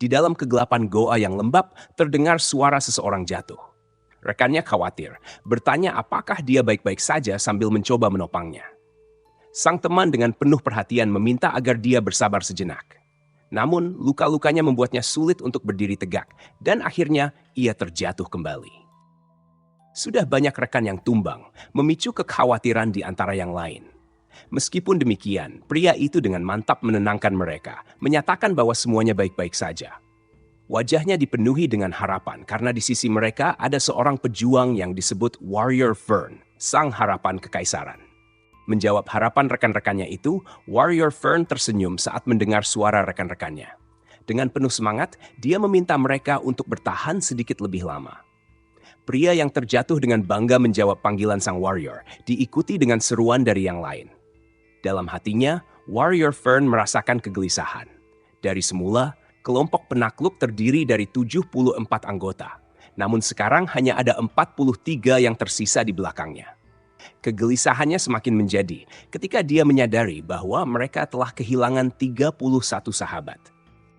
Di dalam kegelapan goa yang lembab, terdengar suara seseorang jatuh. Rekannya khawatir, bertanya apakah dia baik-baik saja sambil mencoba menopangnya. Sang teman dengan penuh perhatian meminta agar dia bersabar sejenak. Namun, luka-lukanya membuatnya sulit untuk berdiri tegak, dan akhirnya ia terjatuh kembali. Sudah banyak rekan yang tumbang, memicu kekhawatiran di antara yang lain. Meskipun demikian, pria itu dengan mantap menenangkan mereka, menyatakan bahwa semuanya baik-baik saja. Wajahnya dipenuhi dengan harapan karena di sisi mereka ada seorang pejuang yang disebut Warrior Fern, sang harapan kekaisaran. Menjawab harapan rekan-rekannya itu, Warrior Fern tersenyum saat mendengar suara rekan-rekannya. Dengan penuh semangat, dia meminta mereka untuk bertahan sedikit lebih lama. Pria yang terjatuh dengan bangga menjawab panggilan sang warrior, diikuti dengan seruan dari yang lain. Dalam hatinya, Warrior Fern merasakan kegelisahan. Dari semula, kelompok penakluk terdiri dari 74 anggota. Namun sekarang hanya ada 43 yang tersisa di belakangnya. Kegelisahannya semakin menjadi ketika dia menyadari bahwa mereka telah kehilangan 31 sahabat.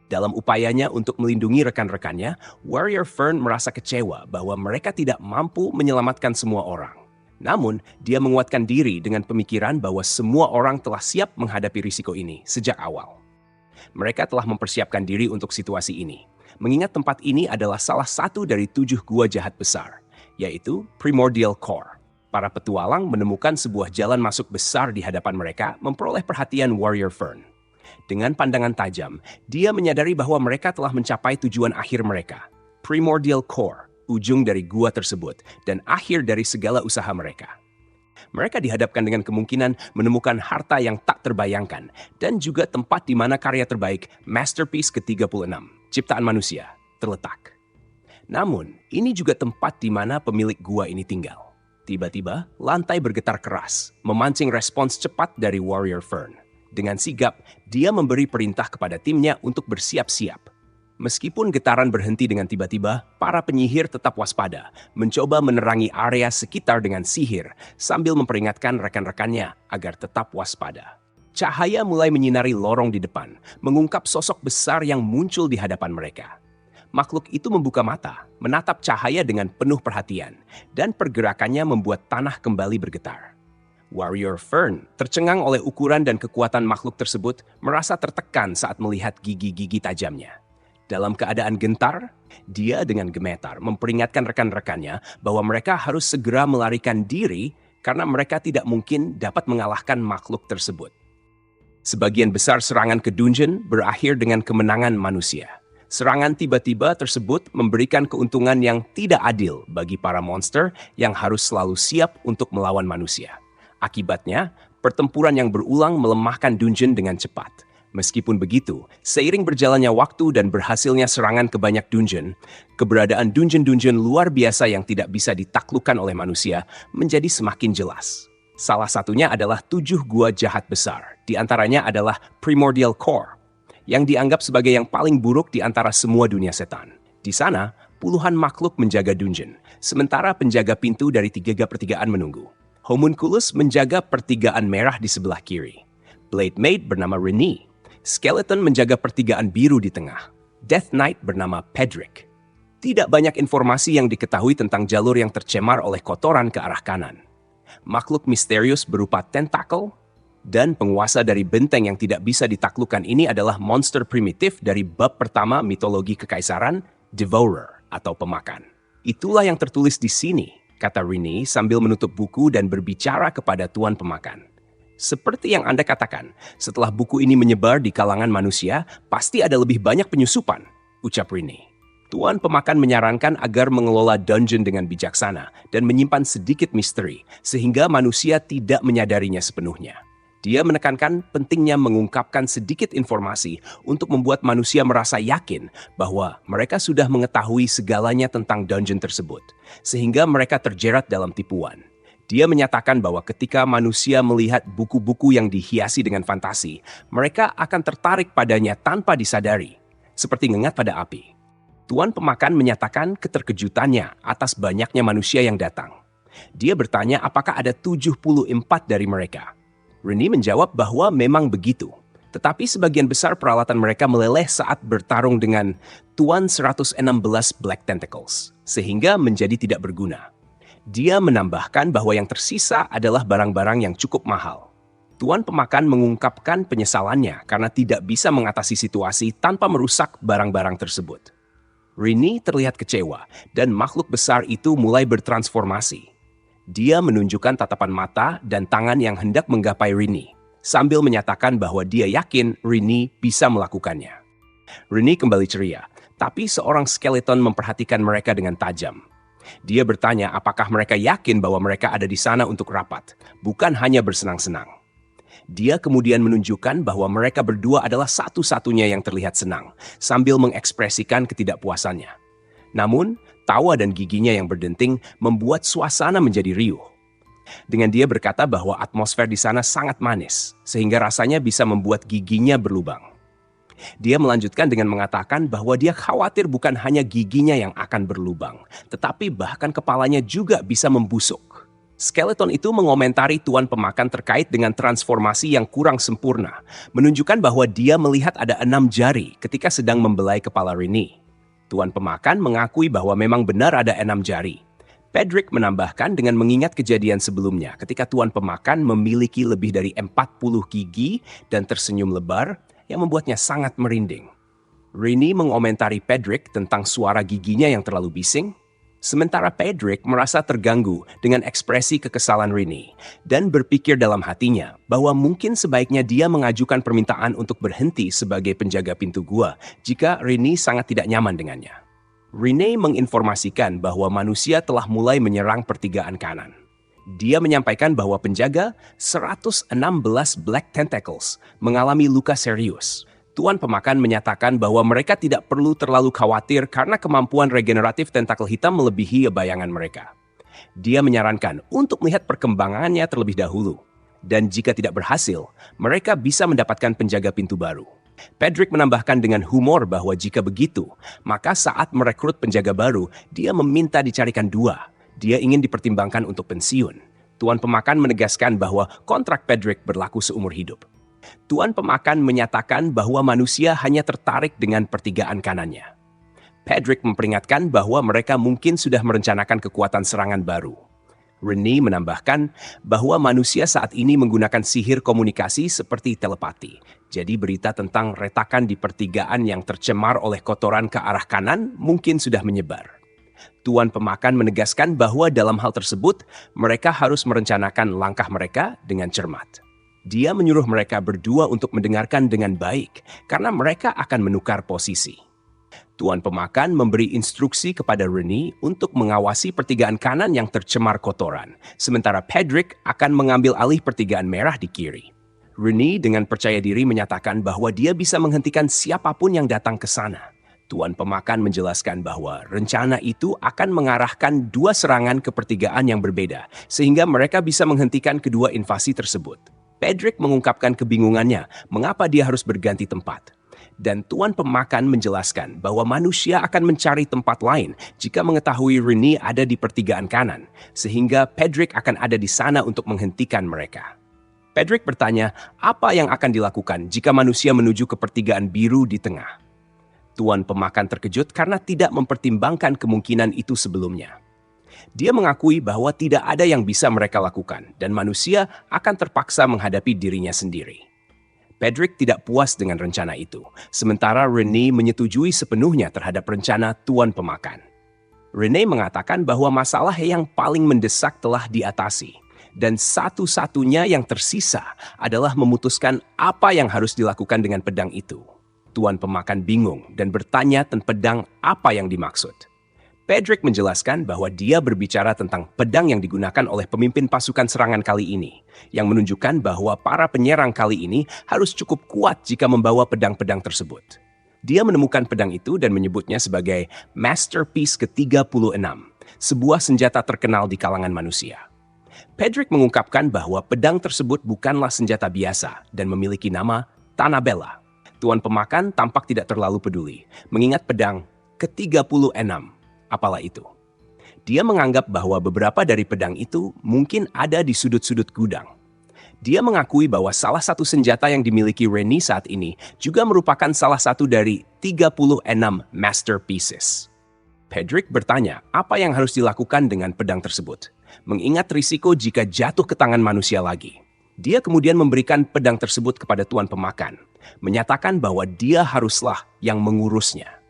Dalam upayanya untuk melindungi rekan-rekannya, Warrior Fern merasa kecewa bahwa mereka tidak mampu menyelamatkan semua orang. Namun, dia menguatkan diri dengan pemikiran bahwa semua orang telah siap menghadapi risiko ini sejak awal. Mereka telah mempersiapkan diri untuk situasi ini, mengingat tempat ini adalah salah satu dari 7 gua jahat besar, yaitu Primordial Core. Para petualang menemukan sebuah jalan masuk besar di hadapan mereka memperoleh perhatian Warrior Fern. Dengan pandangan tajam, dia menyadari bahwa mereka telah mencapai tujuan akhir mereka, Primordial Core, ujung dari gua tersebut, dan akhir dari segala usaha mereka. Mereka dihadapkan dengan kemungkinan menemukan harta yang tak terbayangkan dan juga tempat di mana karya terbaik Masterpiece ke-36, Ciptaan Manusia, terletak. Namun, ini juga tempat di mana pemilik gua ini tinggal. Tiba-tiba, lantai bergetar keras, memancing respons cepat dari Warrior Fern. Dengan sigap, dia memberi perintah kepada timnya untuk bersiap-siap. Meskipun getaran berhenti dengan tiba-tiba, para penyihir tetap waspada, mencoba menerangi area sekitar dengan sihir sambil memperingatkan rekan-rekannya agar tetap waspada. Cahaya mulai menyinari lorong di depan, mengungkap sosok besar yang muncul di hadapan mereka. Makhluk itu membuka mata, menatap cahaya dengan penuh perhatian, dan pergerakannya membuat tanah kembali bergetar. Warrior Fern, tercengang oleh ukuran dan kekuatan makhluk tersebut, merasa tertekan saat melihat gigi-gigi tajamnya. Dalam keadaan gentar, dia dengan gemetar memperingatkan rekan-rekannya bahwa mereka harus segera melarikan diri karena mereka tidak mungkin dapat mengalahkan makhluk tersebut. Sebagian besar serangan ke dungeon berakhir dengan kemenangan manusia. Serangan tiba-tiba tersebut memberikan keuntungan yang tidak adil bagi para monster yang harus selalu siap untuk melawan manusia. Akibatnya, pertempuran yang berulang melemahkan dungeon dengan cepat. Meskipun begitu, seiring berjalannya waktu dan berhasilnya serangan ke banyak dungeon, keberadaan dungeon-dungeon luar biasa yang tidak bisa ditaklukkan oleh manusia menjadi semakin jelas. Salah satunya adalah 7 gua jahat besar, di antaranya adalah Primordial Core, yang dianggap sebagai yang paling buruk di antara semua dunia setan. Di sana, puluhan makhluk menjaga dungeon, sementara penjaga pintu dari 3/3 menunggu. Homunculus menjaga pertigaan merah di sebelah kiri. Blade Maid bernama Renee. Skeleton menjaga pertigaan biru di tengah. Death Knight bernama Pedrick. Tidak banyak informasi yang diketahui tentang jalur yang tercemar oleh kotoran ke arah kanan. Makhluk misterius berupa tentakel dan penguasa dari benteng yang tidak bisa ditaklukkan ini adalah monster primitif dari bab pertama mitologi kekaisaran, Devourer atau pemakan. Itulah yang tertulis di sini, kata Renee sambil menutup buku dan berbicara kepada Tuan Pemakan. Seperti yang Anda katakan, setelah buku ini menyebar di kalangan manusia, pasti ada lebih banyak penyusupan, ucap Renee. Tuan Pemakan menyarankan agar mengelola dungeon dengan bijaksana dan menyimpan sedikit misteri, sehingga manusia tidak menyadarinya sepenuhnya. Dia menekankan pentingnya mengungkapkan sedikit informasi untuk membuat manusia merasa yakin bahwa mereka sudah mengetahui segalanya tentang dungeon tersebut, sehingga mereka terjerat dalam tipuan. Dia menyatakan bahwa ketika manusia melihat buku-buku yang dihiasi dengan fantasi, mereka akan tertarik padanya tanpa disadari, seperti ngengat pada api. Tuan Pemakan menyatakan keterkejutannya atas banyaknya manusia yang datang. Dia bertanya apakah ada 74 dari mereka. Renee menjawab bahwa memang begitu. Tetapi sebagian besar peralatan mereka meleleh saat bertarung dengan Tuan 116 Black Tentacles, sehingga menjadi tidak berguna. Dia menambahkan bahwa yang tersisa adalah barang-barang yang cukup mahal. Tuan Pemakan mengungkapkan penyesalannya karena tidak bisa mengatasi situasi tanpa merusak barang-barang tersebut. Rini terlihat kecewa dan makhluk besar itu mulai bertransformasi. Dia menunjukkan tatapan mata dan tangan yang hendak menggapai Rini, sambil menyatakan bahwa dia yakin Rini bisa melakukannya. Rini kembali ceria, tapi seorang skeleton memperhatikan mereka dengan tajam. Dia bertanya apakah mereka yakin bahwa mereka ada di sana untuk rapat, bukan hanya bersenang-senang. Dia kemudian menunjukkan bahwa mereka berdua adalah satu-satunya yang terlihat senang, sambil mengekspresikan ketidakpuasannya. Namun, tawa dan giginya yang berdenting membuat suasana menjadi riuh. Dengan dia berkata bahwa atmosfer di sana sangat manis, sehingga rasanya bisa membuat giginya berlubang. Dia melanjutkan dengan mengatakan bahwa dia khawatir bukan hanya giginya yang akan berlubang, tetapi bahkan kepalanya juga bisa membusuk. Skeleton itu mengomentari Tuan Pemakan terkait dengan transformasi yang kurang sempurna, menunjukkan bahwa dia melihat ada 6 jari ketika sedang membelai kepala Rini. Tuan Pemakan mengakui bahwa memang benar ada 6 jari. Pedrick menambahkan dengan mengingat kejadian sebelumnya ketika Tuan Pemakan memiliki lebih dari 40 gigi dan tersenyum lebar, yang membuatnya sangat merinding. Rini mengomentari Pedrick tentang suara giginya yang terlalu bising, sementara Pedrick merasa terganggu dengan ekspresi kekesalan Rini dan berpikir dalam hatinya bahwa mungkin sebaiknya dia mengajukan permintaan untuk berhenti sebagai penjaga pintu gua jika Rini sangat tidak nyaman dengannya. Rini menginformasikan bahwa manusia telah mulai menyerang pertigaan kanan. Dia menyampaikan bahwa penjaga 116 Black Tentacles mengalami luka serius. Tuan Pemakan menyatakan bahwa mereka tidak perlu terlalu khawatir karena kemampuan regeneratif tentakel hitam melebihi bayangan mereka. Dia menyarankan untuk melihat perkembangannya terlebih dahulu. Dan jika tidak berhasil, mereka bisa mendapatkan penjaga pintu baru. Pedrick menambahkan dengan humor bahwa jika begitu, maka saat merekrut penjaga baru, dia meminta dicarikan 2. Dia ingin dipertimbangkan untuk pensiun. Tuan Pemakan menegaskan bahwa kontrak Pedrick berlaku seumur hidup. Tuan Pemakan menyatakan bahwa manusia hanya tertarik dengan pertigaan kanannya. Pedrick memperingatkan bahwa mereka mungkin sudah merencanakan kekuatan serangan baru. Rini menambahkan bahwa manusia saat ini menggunakan sihir komunikasi seperti telepati. Jadi berita tentang retakan di pertigaan yang tercemar oleh kotoran ke arah kanan mungkin sudah menyebar. Tuan Pemakan menegaskan bahwa dalam hal tersebut, mereka harus merencanakan langkah mereka dengan cermat. Dia menyuruh mereka berdua untuk mendengarkan dengan baik, karena mereka akan menukar posisi. Tuan Pemakan memberi instruksi kepada Rini untuk mengawasi pertigaan kanan yang tercemar kotoran, sementara Pedrick akan mengambil alih pertigaan merah di kiri. Rini dengan percaya diri menyatakan bahwa dia bisa menghentikan siapapun yang datang ke sana. Tuan Pemakan menjelaskan bahwa rencana itu akan mengarahkan 2 serangan ke pertigaan yang berbeda, sehingga mereka bisa menghentikan kedua invasi tersebut. Pedrick mengungkapkan kebingungannya mengapa dia harus berganti tempat. Dan Tuan Pemakan menjelaskan bahwa manusia akan mencari tempat lain jika mengetahui Rini ada di pertigaan kanan, sehingga Pedrick akan ada di sana untuk menghentikan mereka. Pedrick bertanya apa yang akan dilakukan jika manusia menuju ke pertigaan biru di tengah. Tuan Pemakan terkejut karena tidak mempertimbangkan kemungkinan itu sebelumnya. Dia mengakui bahwa tidak ada yang bisa mereka lakukan dan manusia akan terpaksa menghadapi dirinya sendiri. Pedrick tidak puas dengan rencana itu, sementara Rini menyetujui sepenuhnya terhadap rencana Tuan Pemakan. Rini mengatakan bahwa masalah yang paling mendesak telah diatasi, dan satu-satunya yang tersisa adalah memutuskan apa yang harus dilakukan dengan pedang itu. Tuan Pemakan bingung dan bertanya tentang pedang apa yang dimaksud. Pedrick menjelaskan bahwa dia berbicara tentang pedang yang digunakan oleh pemimpin pasukan serangan kali ini, yang menunjukkan bahwa para penyerang kali ini harus cukup kuat jika membawa pedang-pedang tersebut. Dia menemukan pedang itu dan menyebutnya sebagai Masterpiece ke-36, sebuah senjata terkenal di kalangan manusia. Pedrick mengungkapkan bahwa pedang tersebut bukanlah senjata biasa dan memiliki nama Tanabella. Tuan Pemakan tampak tidak terlalu peduli, mengingat pedang ke-36, apalah itu. Dia menganggap bahwa beberapa dari pedang itu mungkin ada di sudut-sudut gudang. Dia mengakui bahwa salah satu senjata yang dimiliki Rennie saat ini juga merupakan salah satu dari 36 masterpieces. Pedrick bertanya apa yang harus dilakukan dengan pedang tersebut, mengingat risiko jika jatuh ke tangan manusia lagi. Dia kemudian memberikan pedang tersebut kepada tuan pemakan, menyatakan bahwa dia haruslah yang mengurusnya.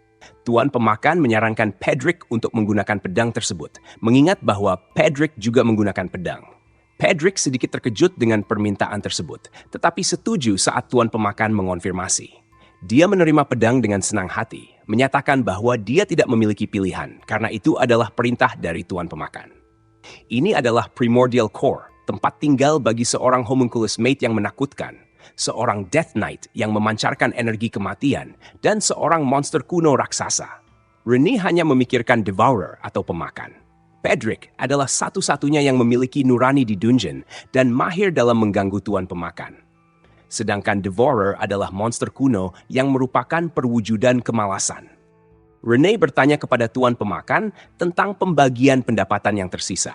Tuan pemakan menyarankan Pedrick untuk menggunakan pedang tersebut, mengingat bahwa Pedrick juga menggunakan pedang. Pedrick sedikit terkejut dengan permintaan tersebut, tetapi setuju saat tuan pemakan mengonfirmasi. Dia menerima pedang dengan senang hati, menyatakan bahwa dia tidak memiliki pilihan karena itu adalah perintah dari tuan pemakan. Ini adalah Primordial Core, tempat tinggal bagi seorang homunculus mate yang menakutkan, seorang Death Knight yang memancarkan energi kematian, dan seorang monster kuno raksasa. Rennie hanya memikirkan Devourer atau pemakan. Pedrick adalah satu-satunya yang memiliki nurani di dungeon dan mahir dalam mengganggu tuan pemakan. Sedangkan Devourer adalah monster kuno yang merupakan perwujudan kemalasan. Renee bertanya kepada tuan pemakan tentang pembagian pendapatan yang tersisa.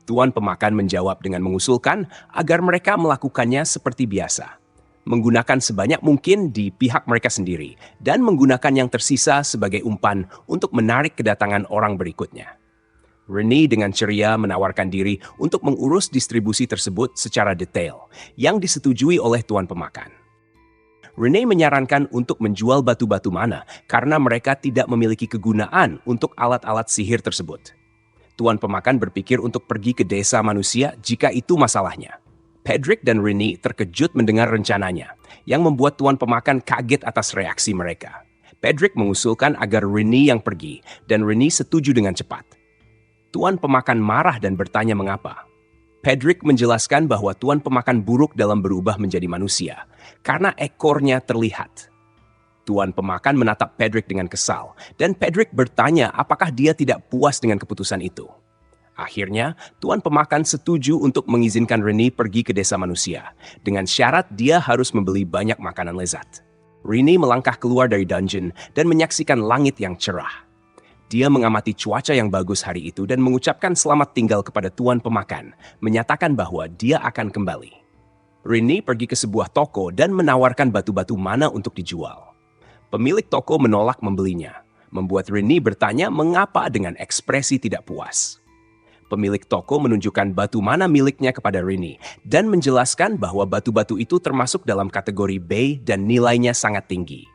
Tuan pemakan menjawab dengan mengusulkan agar mereka melakukannya seperti biasa, menggunakan sebanyak mungkin di pihak mereka sendiri dan menggunakan yang tersisa sebagai umpan untuk menarik kedatangan orang berikutnya. Rennie dengan ceria menawarkan diri untuk mengurus distribusi tersebut secara detail, yang disetujui oleh tuan pemakan. Rennie menyarankan untuk menjual batu-batu mana karena mereka tidak memiliki kegunaan untuk alat-alat sihir tersebut. Tuan pemakan berpikir untuk pergi ke desa manusia jika itu masalahnya. Pedrick dan Rennie terkejut mendengar rencananya, yang membuat tuan pemakan kaget atas reaksi mereka. Pedrick mengusulkan agar Rennie yang pergi, dan Rennie setuju dengan cepat. Tuan pemakan marah dan bertanya mengapa. Pedrick menjelaskan bahwa tuan pemakan buruk dalam berubah menjadi manusia, karena ekornya terlihat. Tuan pemakan menatap Pedrick dengan kesal, dan Pedrick bertanya apakah dia tidak puas dengan keputusan itu. Akhirnya, tuan pemakan setuju untuk mengizinkan Rennie pergi ke desa manusia, dengan syarat dia harus membeli banyak makanan lezat. Rennie melangkah keluar dari dungeon dan menyaksikan langit yang cerah. Dia mengamati cuaca yang bagus hari itu dan mengucapkan selamat tinggal kepada tuan pemakan, menyatakan bahwa dia akan kembali. Rennie pergi ke sebuah toko dan menawarkan batu-batu mana untuk dijual. Pemilik toko menolak membelinya, membuat Rennie bertanya mengapa dengan ekspresi tidak puas. Pemilik toko menunjukkan batu mana miliknya kepada Rennie dan menjelaskan bahwa batu-batu itu termasuk dalam kategori B dan nilainya sangat tinggi.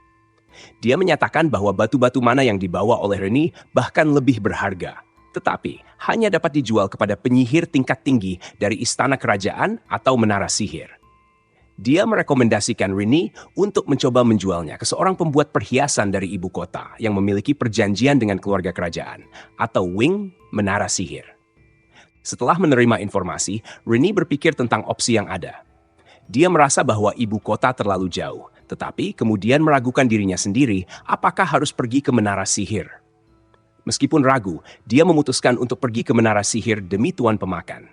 Dia menyatakan bahwa batu-batu mana yang dibawa oleh Rennie bahkan lebih berharga, tetapi hanya dapat dijual kepada penyihir tingkat tinggi dari istana kerajaan atau menara sihir. Dia merekomendasikan Rennie untuk mencoba menjualnya ke seorang pembuat perhiasan dari ibu kota yang memiliki perjanjian dengan keluarga kerajaan atau wing menara sihir. Setelah menerima informasi, Rennie berpikir tentang opsi yang ada. Dia merasa bahwa ibu kota terlalu jauh, tetapi kemudian meragukan dirinya sendiri apakah harus pergi ke menara sihir. Meskipun ragu, dia memutuskan untuk pergi ke menara sihir demi tuan pemakan.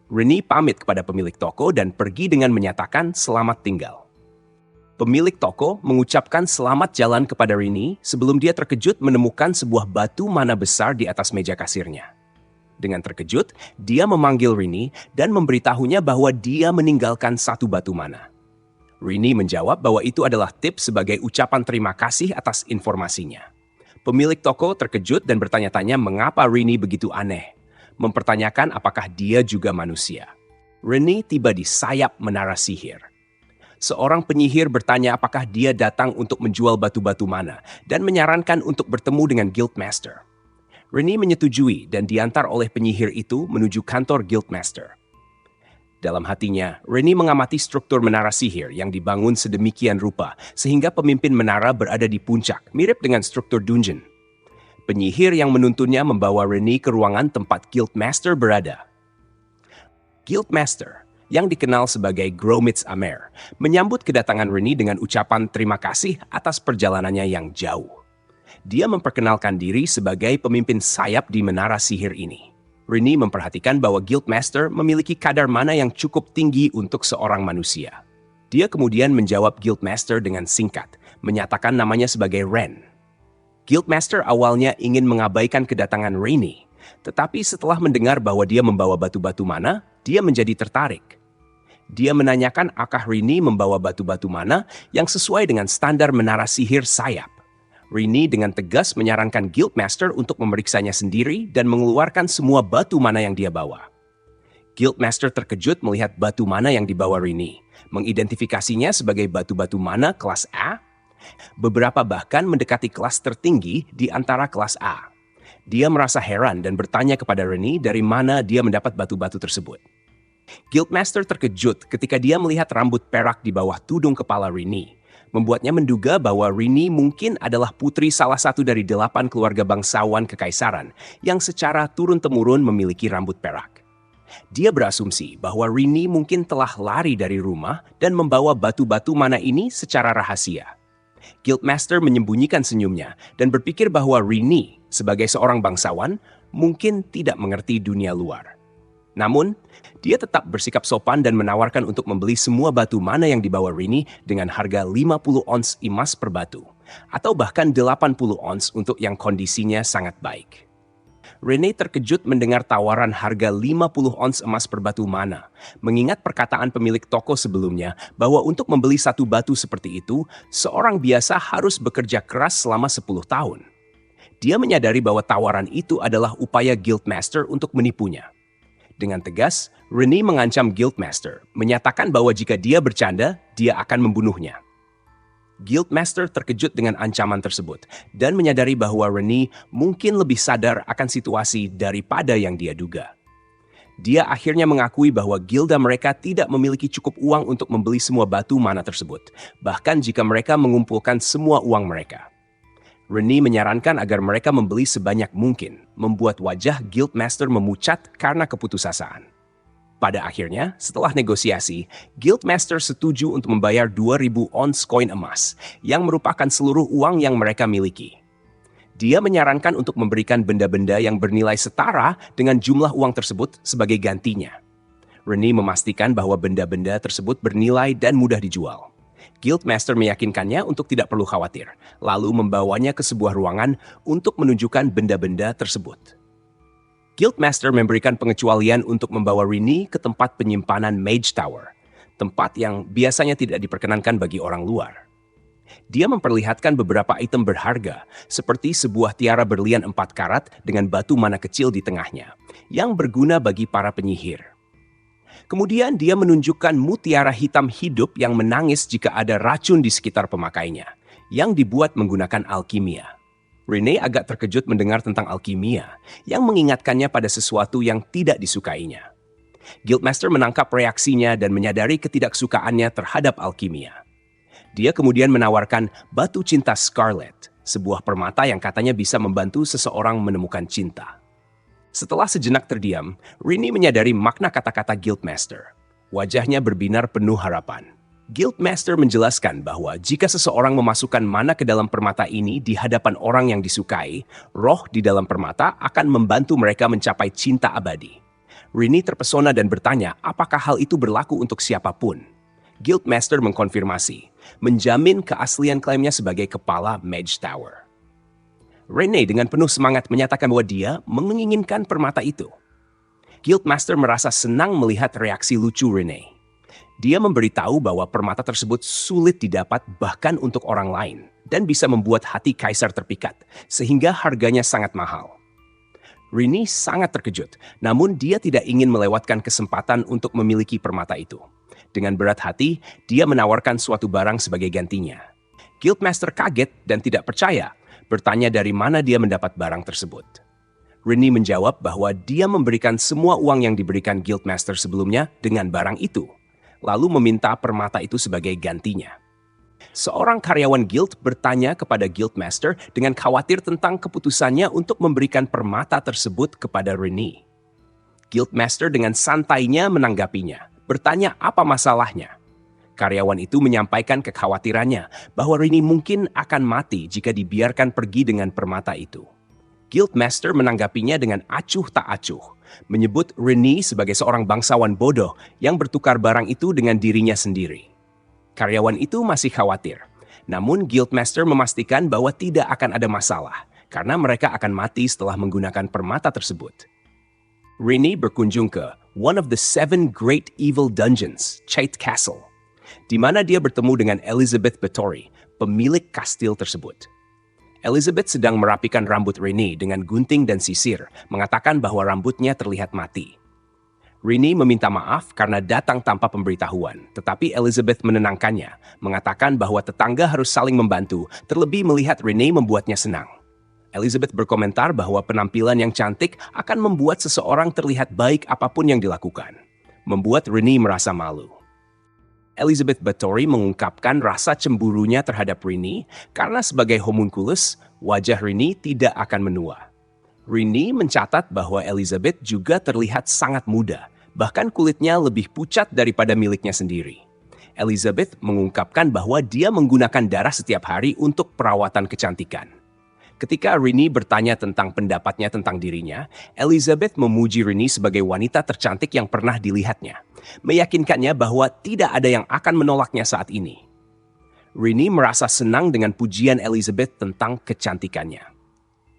Rennie pamit kepada pemilik toko dan pergi dengan menyatakan selamat tinggal. Pemilik toko mengucapkan selamat jalan kepada Rennie sebelum dia terkejut menemukan sebuah batu mana besar di atas meja kasirnya. Dengan terkejut, dia memanggil Rennie dan memberitahunya bahwa dia meninggalkan satu batu mana. Rennie menjawab bahwa itu adalah tip sebagai ucapan terima kasih atas informasinya. Pemilik toko terkejut dan bertanya-tanya mengapa Rennie begitu aneh, mempertanyakan apakah dia juga manusia. Rennie tiba di sayap menara sihir. Seorang penyihir bertanya apakah dia datang untuk menjual batu-batu mana dan menyarankan untuk bertemu dengan Guildmaster. Rennie menyetujui dan diantar oleh penyihir itu menuju kantor Guildmaster. Dalam hatinya, Rennie mengamati struktur menara sihir yang dibangun sedemikian rupa sehingga pemimpin menara berada di puncak, mirip dengan struktur dungeon. Penyihir yang menuntunnya membawa Rennie ke ruangan tempat Guildmaster berada. Guildmaster, yang dikenal sebagai Gromits Amer, menyambut kedatangan Rennie dengan ucapan terima kasih atas perjalanannya yang jauh. Dia memperkenalkan diri sebagai pemimpin sayap di menara sihir ini. Rennie memperhatikan bahwa Guildmaster memiliki kadar mana yang cukup tinggi untuk seorang manusia. Dia kemudian menjawab Guildmaster dengan singkat, menyatakan namanya sebagai Ren. Guildmaster awalnya ingin mengabaikan kedatangan Rennie, tetapi setelah mendengar bahwa dia membawa batu-batu mana, dia menjadi tertarik. Dia menanyakan apakah Rini membawa batu-batu mana yang sesuai dengan standar menara sihir sayap. Rini dengan tegas menyarankan Guildmaster untuk memeriksanya sendiri dan mengeluarkan semua batu mana yang dia bawa. Guildmaster terkejut melihat batu mana yang dibawa Rini, mengidentifikasinya sebagai batu-batu mana kelas A. Beberapa bahkan mendekati kelas tertinggi di antara kelas A. Dia merasa heran dan bertanya kepada Rini dari mana dia mendapat batu-batu tersebut. Guildmaster terkejut ketika dia melihat rambut perak di bawah tudung kepala Rini, membuatnya menduga bahwa Rini mungkin adalah putri salah satu dari 8 keluarga bangsawan kekaisaran yang secara turun-temurun memiliki rambut perak. Dia berasumsi bahwa Rini mungkin telah lari dari rumah dan membawa batu-batu mana ini secara rahasia. Guildmaster menyembunyikan senyumnya dan berpikir bahwa Rini, sebagai seorang bangsawan, mungkin tidak mengerti dunia luar. Namun, dia tetap bersikap sopan dan menawarkan untuk membeli semua batu mana yang dibawa Rini dengan harga 50 ons emas per batu, atau bahkan 80 ons untuk yang kondisinya sangat baik. Rene terkejut mendengar tawaran harga 50 ons emas per batu mana, mengingat perkataan pemilik toko sebelumnya bahwa untuk membeli satu batu seperti itu, seorang biasa harus bekerja keras selama 10 tahun. Dia menyadari bahwa tawaran itu adalah upaya Guildmaster untuk menipunya. Dengan tegas, Rene mengancam Guildmaster, menyatakan bahwa jika dia bercanda, dia akan membunuhnya. Guildmaster terkejut dengan ancaman tersebut dan menyadari bahwa Rene mungkin lebih sadar akan situasi daripada yang dia duga. Dia akhirnya mengakui bahwa gilda mereka tidak memiliki cukup uang untuk membeli semua batu mana tersebut, bahkan jika mereka mengumpulkan semua uang mereka. Rene menyarankan agar mereka membeli sebanyak mungkin, membuat wajah Guildmaster memucat karena keputusasaan. Pada akhirnya, setelah negosiasi, Guildmaster setuju untuk membayar 2.000 ons koin emas, yang merupakan seluruh uang yang mereka miliki. Dia menyarankan untuk memberikan benda-benda yang bernilai setara dengan jumlah uang tersebut sebagai gantinya. Rene memastikan bahwa benda-benda tersebut bernilai dan mudah dijual. Guildmaster meyakinkannya untuk tidak perlu khawatir, lalu membawanya ke sebuah ruangan untuk menunjukkan benda-benda tersebut. Guildmaster memberikan pengecualian untuk membawa Rene ke tempat penyimpanan Mage Tower, tempat yang biasanya tidak diperkenankan bagi orang luar. Dia memperlihatkan beberapa item berharga, seperti sebuah tiara berlian 4 karat dengan batu mana kecil di tengahnya, yang berguna bagi para penyihir. Kemudian dia menunjukkan mutiara hitam hidup yang menangis jika ada racun di sekitar pemakainya, yang dibuat menggunakan alkimia. Rene agak terkejut mendengar tentang alkimia, yang mengingatkannya pada sesuatu yang tidak disukainya. Guildmaster menangkap reaksinya dan menyadari ketidaksukaannya terhadap alkimia. Dia kemudian menawarkan batu cinta Scarlet, sebuah permata yang katanya bisa membantu seseorang menemukan cinta. Setelah sejenak terdiam, Rene menyadari makna kata-kata Guildmaster. Wajahnya berbinar penuh harapan. Guildmaster menjelaskan bahwa jika seseorang memasukkan mana ke dalam permata ini di hadapan orang yang disukai, roh di dalam permata akan membantu mereka mencapai cinta abadi. Rene terpesona dan bertanya apakah hal itu berlaku untuk siapapun. Guildmaster mengkonfirmasi, menjamin keaslian klaimnya sebagai kepala Mage Tower. Rene dengan penuh semangat menyatakan bahwa dia menginginkan permata itu. Guildmaster merasa senang melihat reaksi lucu Rene. Dia memberitahu bahwa permata tersebut sulit didapat bahkan untuk orang lain dan bisa membuat hati kaisar terpikat, sehingga harganya sangat mahal. Rene sangat terkejut, namun dia tidak ingin melewatkan kesempatan untuk memiliki permata itu. Dengan berat hati, dia menawarkan suatu barang sebagai gantinya. Guildmaster kaget dan tidak percaya, bertanya dari mana dia mendapat barang tersebut. Rene menjawab bahwa dia memberikan semua uang yang diberikan Guildmaster sebelumnya dengan barang itu, lalu meminta permata itu sebagai gantinya. Seorang karyawan guild bertanya kepada Guildmaster dengan khawatir tentang keputusannya untuk memberikan permata tersebut kepada Rene. Guildmaster dengan santainya menanggapinya, bertanya apa masalahnya. Karyawan itu menyampaikan kekhawatirannya bahwa Rene mungkin akan mati jika dibiarkan pergi dengan permata itu. Guildmaster menanggapinya dengan acuh tak acuh, menyebut Rene sebagai seorang bangsawan bodoh yang bertukar barang itu dengan dirinya sendiri. Karyawan itu masih khawatir, namun Guildmaster memastikan bahwa tidak akan ada masalah karena mereka akan mati setelah menggunakan permata tersebut. Rene berkunjung ke one of the 7 Great Evil Dungeons, Chait Castle, di mana dia bertemu dengan Elizabeth Bathory, pemilik kastil tersebut. Elizabeth sedang merapikan rambut Renee dengan gunting dan sisir, mengatakan bahwa rambutnya terlihat mati. Renee meminta maaf karena datang tanpa pemberitahuan, tetapi Elizabeth menenangkannya, mengatakan bahwa tetangga harus saling membantu, terlebih melihat Renee membuatnya senang. Elizabeth berkomentar bahwa penampilan yang cantik akan membuat seseorang terlihat baik apapun yang dilakukan, membuat Renee merasa malu. Elizabeth Bathory mengungkapkan rasa cemburunya terhadap Renee karena sebagai homunculus, wajah Renee tidak akan menua. Renee mencatat bahwa Elizabeth juga terlihat sangat muda, bahkan kulitnya lebih pucat daripada miliknya sendiri. Elizabeth mengungkapkan bahwa dia menggunakan darah setiap hari untuk perawatan kecantikan. Ketika Renee bertanya tentang pendapatnya tentang dirinya, Elizabeth memuji Renee sebagai wanita tercantik yang pernah dilihatnya, meyakinkannya bahwa tidak ada yang akan menolaknya saat ini. Renee merasa senang dengan pujian Elizabeth tentang kecantikannya.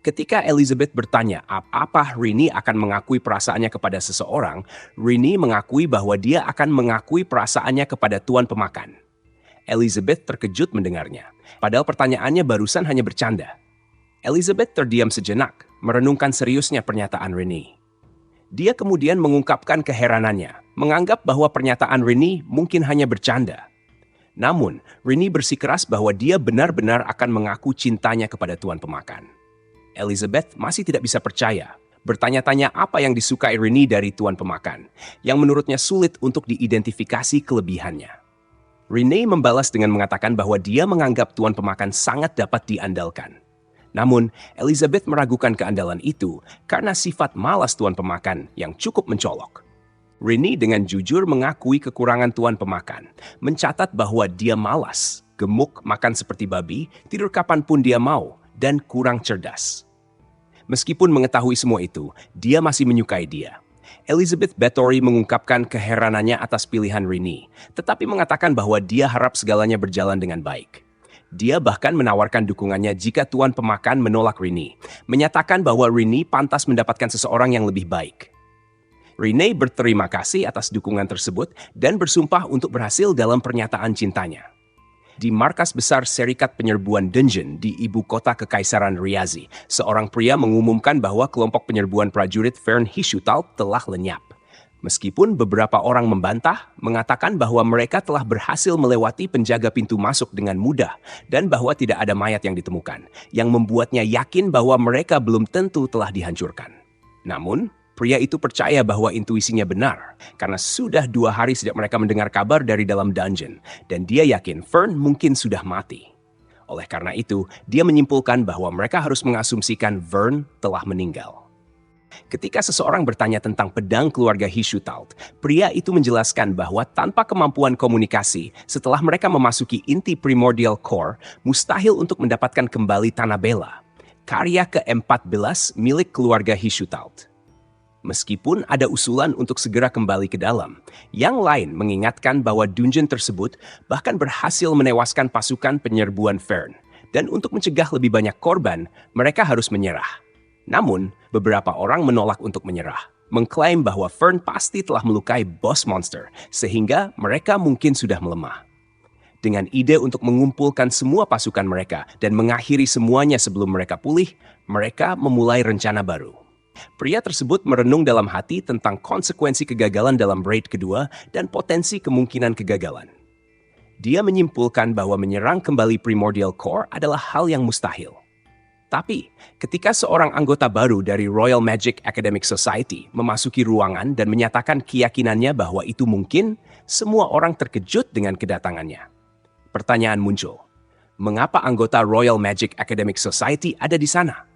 Ketika Elizabeth bertanya apakah Renee akan mengakui perasaannya kepada seseorang, Renee mengakui bahwa dia akan mengakui perasaannya kepada tuan pemakan. Elizabeth terkejut mendengarnya, padahal pertanyaannya barusan hanya bercanda. Elizabeth terdiam sejenak, merenungkan seriusnya pernyataan Renee. Dia kemudian mengungkapkan keheranannya, menganggap bahwa pernyataan Renee mungkin hanya bercanda. Namun, Renee bersikeras bahwa dia benar-benar akan mengaku cintanya kepada tuan pemakan. Elizabeth masih tidak bisa percaya, bertanya-tanya apa yang disukai Renee dari tuan pemakan, yang menurutnya sulit untuk diidentifikasi kelebihannya. Renee membalas dengan mengatakan bahwa dia menganggap tuan pemakan sangat dapat diandalkan. Namun, Elizabeth meragukan keandalan itu karena sifat malas tuan pemakan yang cukup mencolok. Renee dengan jujur mengakui kekurangan tuan pemakan, mencatat bahwa dia malas, gemuk, makan seperti babi, tidur kapanpun dia mau, dan kurang cerdas. Meskipun mengetahui semua itu, dia masih menyukai dia. Elizabeth Bathory mengungkapkan keheranannya atas pilihan Renee, tetapi mengatakan bahwa dia harap segalanya berjalan dengan baik. Dia bahkan menawarkan dukungannya jika tuan pemakan menolak Renee, menyatakan bahwa Renee pantas mendapatkan seseorang yang lebih baik. Renee berterima kasih atas dukungan tersebut dan bersumpah untuk berhasil dalam pernyataan cintanya. Di markas besar Serikat Penyerbuan Dungeon di ibu kota Kekaisaran Riazi, seorang pria mengumumkan bahwa kelompok penyerbuan prajurit Fern Hishutalt telah lenyap. Meskipun beberapa orang membantah, mengatakan bahwa mereka telah berhasil melewati penjaga pintu masuk dengan mudah dan bahwa tidak ada mayat yang ditemukan, yang membuatnya yakin bahwa mereka belum tentu telah dihancurkan. Namun, pria itu percaya bahwa intuisinya benar, karena sudah 2 hari sejak mereka mendengar kabar dari dalam dungeon, dan dia yakin Fern mungkin sudah mati. Oleh karena itu, dia menyimpulkan bahwa mereka harus mengasumsikan Vern telah meninggal. Ketika seseorang bertanya tentang pedang keluarga Hishutalt, pria itu menjelaskan bahwa tanpa kemampuan komunikasi, setelah mereka memasuki inti Primordial Core, mustahil untuk mendapatkan kembali Tanah Bela, karya ke-14 milik keluarga Hishutalt. Meskipun ada usulan untuk segera kembali ke dalam, yang lain mengingatkan bahwa dungeon tersebut bahkan berhasil menewaskan pasukan penyerbuan Fern, dan untuk mencegah lebih banyak korban, mereka harus menyerah. Namun, beberapa orang menolak untuk menyerah, mengklaim bahwa Fern pasti telah melukai boss monster, sehingga mereka mungkin sudah melemah. Dengan ide untuk mengumpulkan semua pasukan mereka dan mengakhiri semuanya sebelum mereka pulih, mereka memulai rencana baru. Pria tersebut merenung dalam hati tentang konsekuensi kegagalan dalam raid kedua dan potensi kemungkinan kegagalan. Dia menyimpulkan bahwa menyerang kembali Primordial Core adalah hal yang mustahil. Tapi, ketika seorang anggota baru dari Royal Magic Academic Society memasuki ruangan dan menyatakan keyakinannya bahwa itu mungkin, semua orang terkejut dengan kedatangannya. Pertanyaan muncul, mengapa anggota Royal Magic Academic Society ada di sana?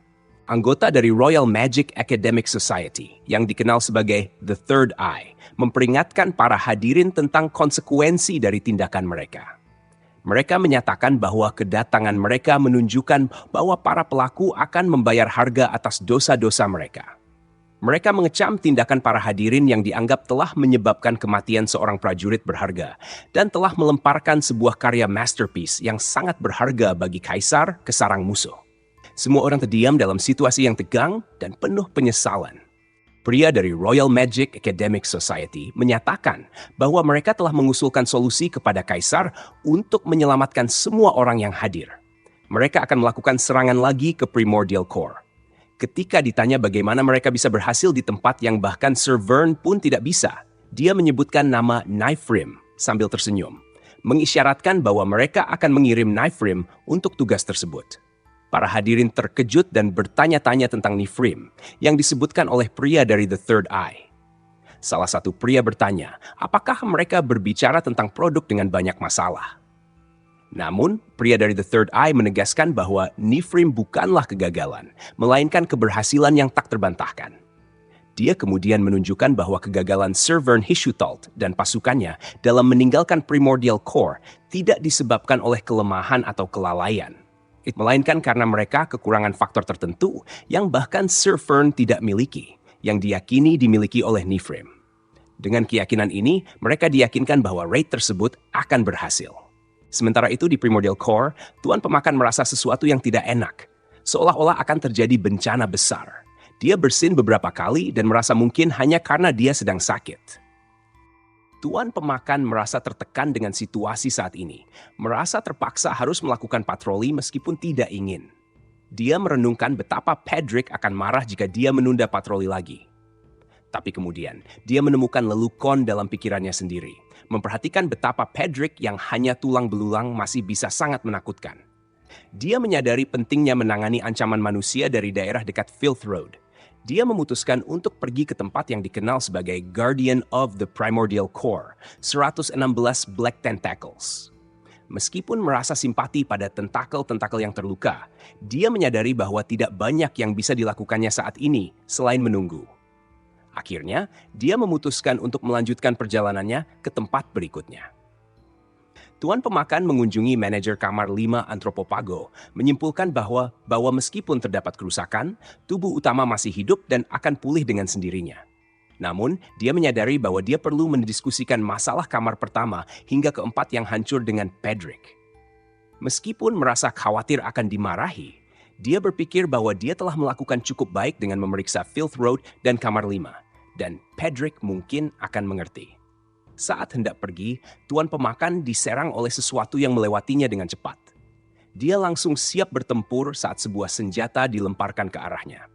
Anggota dari Royal Magic Academic Society, yang dikenal sebagai The Third Eye, memperingatkan para hadirin tentang konsekuensi dari tindakan mereka. Mereka menyatakan bahwa kedatangan mereka menunjukkan bahwa para pelaku akan membayar harga atas dosa-dosa mereka. Mereka mengecam tindakan para hadirin yang dianggap telah menyebabkan kematian seorang prajurit berharga dan telah melemparkan sebuah karya masterpiece yang sangat berharga bagi kaisar ke sarang musuh. Semua orang terdiam dalam situasi yang tegang dan penuh penyesalan. Pria dari Royal Magic Academic Society menyatakan bahwa mereka telah mengusulkan solusi kepada Kaisar untuk menyelamatkan semua orang yang hadir. Mereka akan melakukan serangan lagi ke Primordial Core. Ketika ditanya bagaimana mereka bisa berhasil di tempat yang bahkan Sir Vern pun tidak bisa, dia menyebutkan nama Nifrim sambil tersenyum, mengisyaratkan bahwa mereka akan mengirim Nifrim untuk tugas tersebut. Para hadirin terkejut dan bertanya-tanya tentang Nifrim yang disebutkan oleh pria dari The Third Eye. Salah satu pria bertanya, apakah mereka berbicara tentang produk dengan banyak masalah? Namun, pria dari The Third Eye menegaskan bahwa Nifrim bukanlah kegagalan, melainkan keberhasilan yang tak terbantahkan. Dia kemudian menunjukkan bahwa kegagalan Sir Vern Hishutalt dan pasukannya dalam meninggalkan Primordial Core tidak disebabkan oleh kelemahan atau kelalaian, melainkan karena mereka kekurangan faktor tertentu yang bahkan Sir Vern tidak miliki, yang diyakini dimiliki oleh Nifrim. Dengan keyakinan ini, mereka diyakinkan bahwa raid tersebut akan berhasil. Sementara itu di Primordial Core, Tuan Pemakan merasa sesuatu yang tidak enak, seolah-olah akan terjadi bencana besar. Dia bersin beberapa kali dan merasa mungkin hanya karena dia sedang sakit. Tuan Pemakan merasa tertekan dengan situasi saat ini, merasa terpaksa harus melakukan patroli meskipun tidak ingin. Dia merenungkan betapa Pedrick akan marah jika dia menunda patroli lagi. Tapi kemudian, dia menemukan lelukon dalam pikirannya sendiri, memperhatikan betapa Pedrick yang hanya tulang belulang masih bisa sangat menakutkan. Dia menyadari pentingnya menangani ancaman manusia dari daerah dekat Filth Road. Dia memutuskan untuk pergi ke tempat yang dikenal sebagai Guardian of the Primordial Core, 116 Black Tentacles. Meskipun merasa simpati pada tentakel-tentakel yang terluka, dia menyadari bahwa tidak banyak yang bisa dilakukannya saat ini selain menunggu. Akhirnya, dia memutuskan untuk melanjutkan perjalanannya ke tempat berikutnya. Tuan Pemakan mengunjungi manajer kamar 5 Anthropopago, menyimpulkan bahwa meskipun terdapat kerusakan, tubuh utama masih hidup dan akan pulih dengan sendirinya. Namun, dia menyadari bahwa dia perlu mendiskusikan masalah kamar pertama hingga keempat yang hancur dengan Pedrick. Meskipun merasa khawatir akan dimarahi, dia berpikir bahwa dia telah melakukan cukup baik dengan memeriksa Filth Road dan kamar 5, dan Pedrick mungkin akan mengerti. Saat hendak pergi, Tuan Pemakan diserang oleh sesuatu yang melewatinya dengan cepat. Dia langsung siap bertempur saat sebuah senjata dilemparkan ke arahnya.